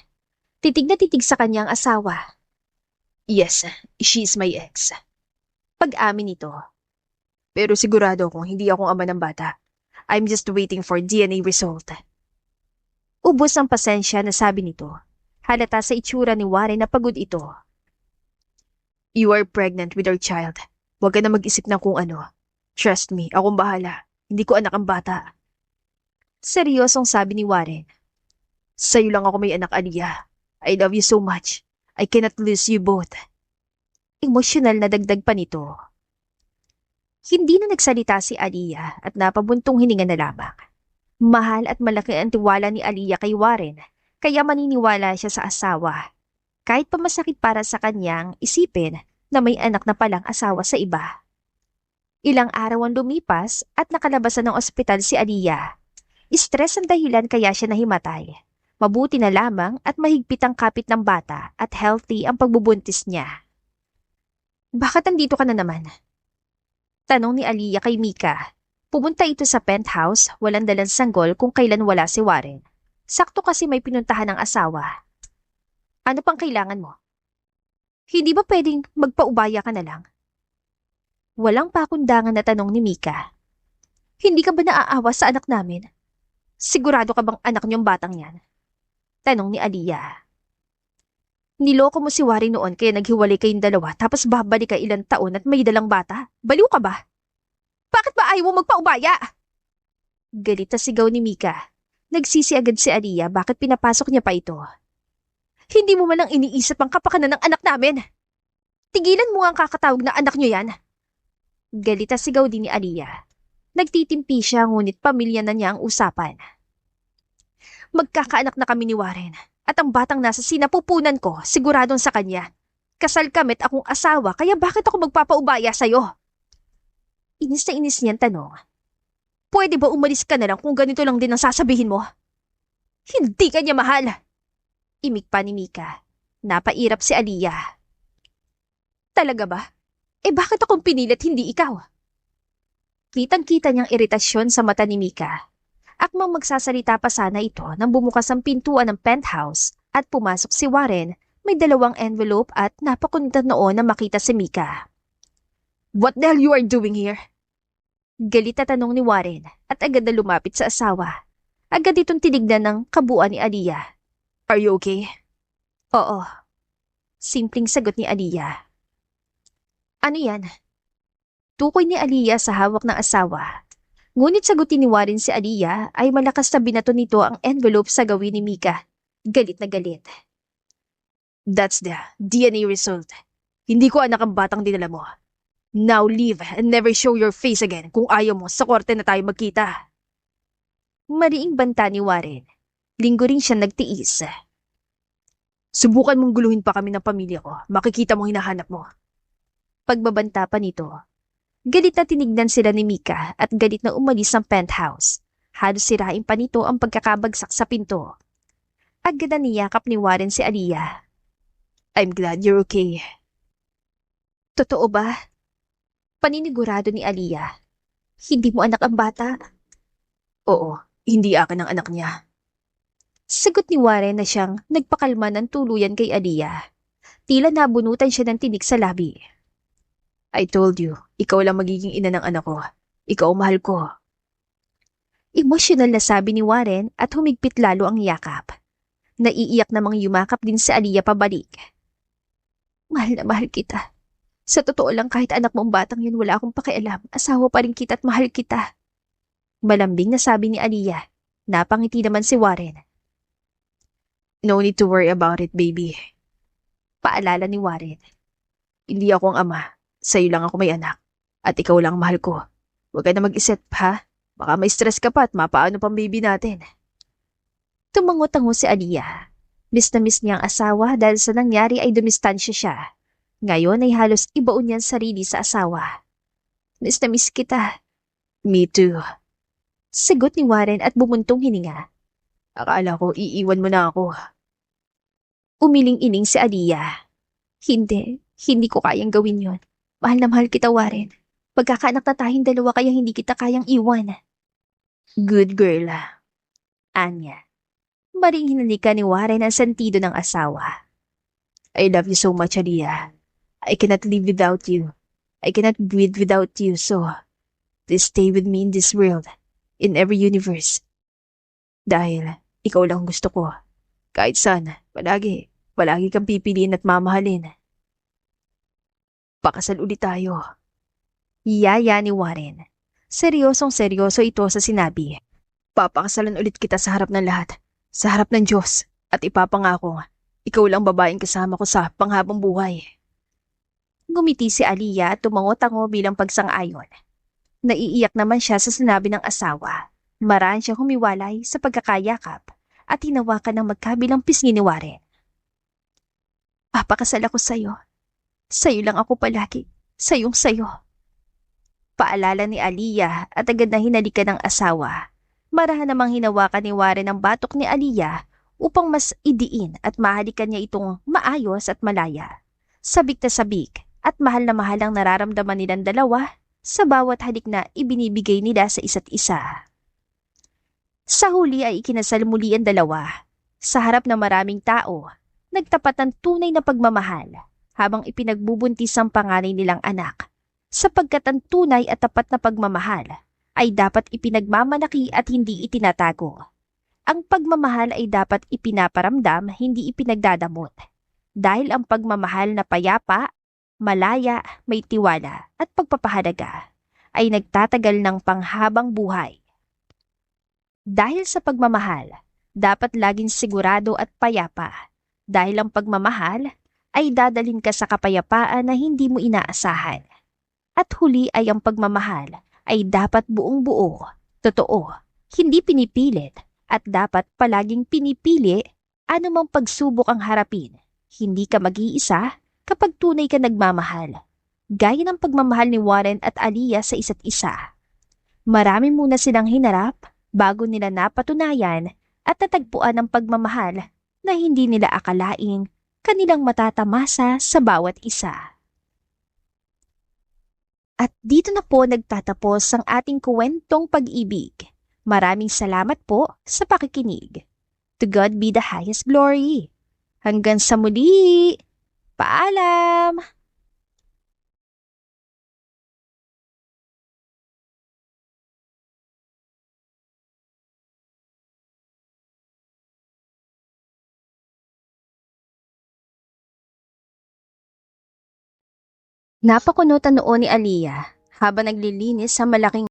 Titig na titig sa kanyang asawa. "Yes, she is my ex." Pag-amin nito. "Pero sigurado akong hindi akong ama ng bata. I'm just waiting for DNA result. Ubos ang pasensya na sabi nito. Halata sa itsura ni Warren na pagod ito. You are pregnant with our child. Huwag ka na mag-isip ng kung ano. Trust me, akong bahala. Hindi ko anak ang bata. Seryosong sabi ni Warren. Sa'yo lang ako may anak, Aliyah. I love you so much. I cannot lose you both. Emosyonal na dagdag pa nito. Hindi na nagsalita si Aliyah at napabuntong hininga na lamang. Mahal at malaki ang tiwala ni Aliyah kay Warren, kaya maniniwala siya sa asawa. Kahit pa masakit para sa kanyang isipin na may anak na palang asawa sa iba. Ilang araw ang lumipas at nakalabasan ng ospital si Aliyah. Stress ang dahilan kaya siya nahimatay. Mabuti na lamang at mahigpit ang kapit ng bata at healthy ang pagbubuntis niya. Bakit andito ka na naman? Tanong ni Aliyah kay Mika. Pumunta ito sa penthouse, walang dalang sanggol kung kailan wala si Warren. Sakto kasi may pinuntahan ng asawa. Ano pang kailangan mo? Hindi ba pwedeng magpaubaya ka na lang? Walang pakundangan na tanong ni Mika. Hindi ka ba naaawa sa anak namin? Sigurado ka bang anak niyong batang yan? Tanong ni Aliyah. Niloko mo si Warren noon kaya naghiwalay kayong dalawa tapos babalik ka ilang taon at may dalang bata? Baliw ka ba? Bakit ba ayaw mo magpaubaya? Galit na sigaw ni Mika. Nagsisi agad si Aliyah bakit pinapasok niya pa ito. Hindi mo man lang iniisip ang kapakanan ng anak namin. Tigilan mo ang kakatawag na anak niyo yan. Galit na sigaw din ni Aliyah. Nagtitimpi siya ngunit pamilya na niya ang usapan. Magkakaanak na kami ni Warren at ang batang nasa sinapupunan ko siguradong sa kanya. Kasal kami't akong asawa kaya bakit ako magpapaubaya sa'yo? Inis na inis niyan tanong. Pwede ba umalis ka na lang kung ganito lang din ang sasabihin mo? Hindi ka niya mahal. Imik pa ni Mika. Napairap si Aliyah. Talaga ba? Bakit akong pinilit hindi ikaw? Kitang-kita niyang iritasyon sa mata ni Mika. Akmang magsasalita pa sana ito nang bumukas ang pintuan ng penthouse at pumasok si Warren, may dalawang envelope at napakunta noon na makita si Mika. What the hell you are doing here? Galit na tanong ni Warren at agad na lumapit sa asawa. Agad itong tinignan ng kabuuan ni Aliyah. Are you okay? Oo. Simpleng sagot ni Aliyah. Ano yan? Tukoy ni Aliyah sa hawak ng asawa. Ngunit sagutin ni Warren si Aliyah ay malakas na binato nito ang envelope sa gawin ni Mika. Galit na galit. That's the DNA result. Hindi ko anak ang batang dinala mo. Now leave and never show your face again kung ayaw mo sa korte na tayo magkita. Mariing banta ni Warren. Linggo rin siya nagtiis. Subukan mong guluhin pa kami ng pamilya ko. Makikita mong hinahanap mo. Pagbabanta pa nito. Galit na tinignan sila ni Mika at galit na umalis ng penthouse. Halos sirain pa nito ang pagkakabagsak sa pinto. Agad na niyakap ni Warren si Aliyah. I'm glad you're okay. Totoo ba? Paninigurado ni Aliyah. Hindi mo anak ang bata? Oo, hindi akin ang anak niya. Sagot ni Warren na siyang nagpakalma ng tuluyan kay Aliyah. Tila nabunutan siya ng tinik sa labi. I told you, ikaw lang magiging ina ng anak ko. Ikaw mahal ko. Emosyonal na sabi ni Warren at humigpit lalo ang yakap. Naiiyak namang yumakap din si Aliyah pabalik. Mahal na mahal kita. Sa totoo lang kahit anak mo ang batang yun wala akong pakialam. Asawa pa rin kita at mahal kita. Malambing na sabi ni Aliyah. Napangiti naman si Warren. No need to worry about it, baby. Paalala ni Warren. Hindi ako ang ama. Sa'yo lang ako may anak. At ikaw lang mahal ko. Huwag ka na mag-isip, ha? Baka may stress ka pa at mapaano pang baby natin. Tumango-tango si Aliyah. Miss na miss niya ang asawa dahil sa nangyari ay dumistansya siya. Ngayon ay halos ibaon niya ang sarili sa asawa. Miss na miss kita. Me too. Sagot ni Warren at bumuntong hininga. Akala ko iiwan mo na ako. Umiling-iling si Aliyah. Hindi ko kayang gawin yon. Mahal na mahal kita, Warren. Pagkakaanak na tayong dalawa kaya hindi kita kayang iwan. Good girl. Anya. Maring hinalika ni Warren ang sentido ng asawa. I love you so much, Aliyah. I cannot live without you. I cannot breathe without you, so please stay with me in this world. in every universe. Dahil ikaw lang gusto ko. Kahit saan, palagi kang pipiliin at mamahalin. Pakasal ulit tayo. Yaya ni Warren. Seryosong seryoso ito sa sinabi. Papakasalan ulit kita sa harap ng lahat. Sa harap ng Diyos. At ipapangako, ikaw lang babaeng kasama ko sa panghabang buhay. Ngumiti si Aliyah at tumango-tango bilang pagsang-ayon. Naiiyak naman siya sa sinabi ng asawa. Maraan siya humiwalay sa pagkakayakap at hinawakan ng magkabilang pisngi ni Warren. Papakasal ako sa'yo. Sa'yo lang ako palagi. Sayong sayo. Paalala ni Aliyah at agad na hinalikan ng asawa. Marahan namang hinawakan ni Warren ang batok ni Aliyah upang mas idiin at mahalikan niya itong maayos at malaya. Sabik na sabik at mahal na mahal ang nararamdaman nilang dalawa sa bawat halik na ibinibigay nila sa isa't isa. Sa huli ay ikinasal muli ang dalawa. Sa harap ng maraming tao, nagtapat ng tunay na pagmamahal habang ipinagbubuntis ang panganay nilang anak. Sapagkat ang tunay at tapat na pagmamahal ay dapat ipinagmamalaki at hindi itinatago. Ang pagmamahal ay dapat ipinaparamdam, hindi ipinagdadamot. Dahil ang pagmamahal na payapa, malaya, may tiwala at pagpapahalaga ay nagtatagal ng panghabang buhay. Dahil sa pagmamahal, dapat laging sigurado at payapa. Dahil ang pagmamahal ay dadalhin ka sa kapayapaan na hindi mo inaasahan. At huli ay ang pagmamahal ay dapat buong buo, totoo, hindi pinipilit at dapat palaging pinipili anumang pagsubok ang harapin. Hindi ka mag-iisa kapag tunay ka nagmamahal. Gaya ng pagmamahal ni Warren at Aliyah sa isa't isa. Marami muna silang hinarap bago nila napatunayan at natagpuan ang pagmamahal na hindi nila akalaing kanilang matatamasa sa bawat isa. At dito na po nagtatapos ang ating kwentong pag-ibig. Maraming salamat po sa pakikinig. To God be the highest glory. Hanggang sa muli. Paalam! Napakunutan noon ni Aliyah habang naglilinis sa malaking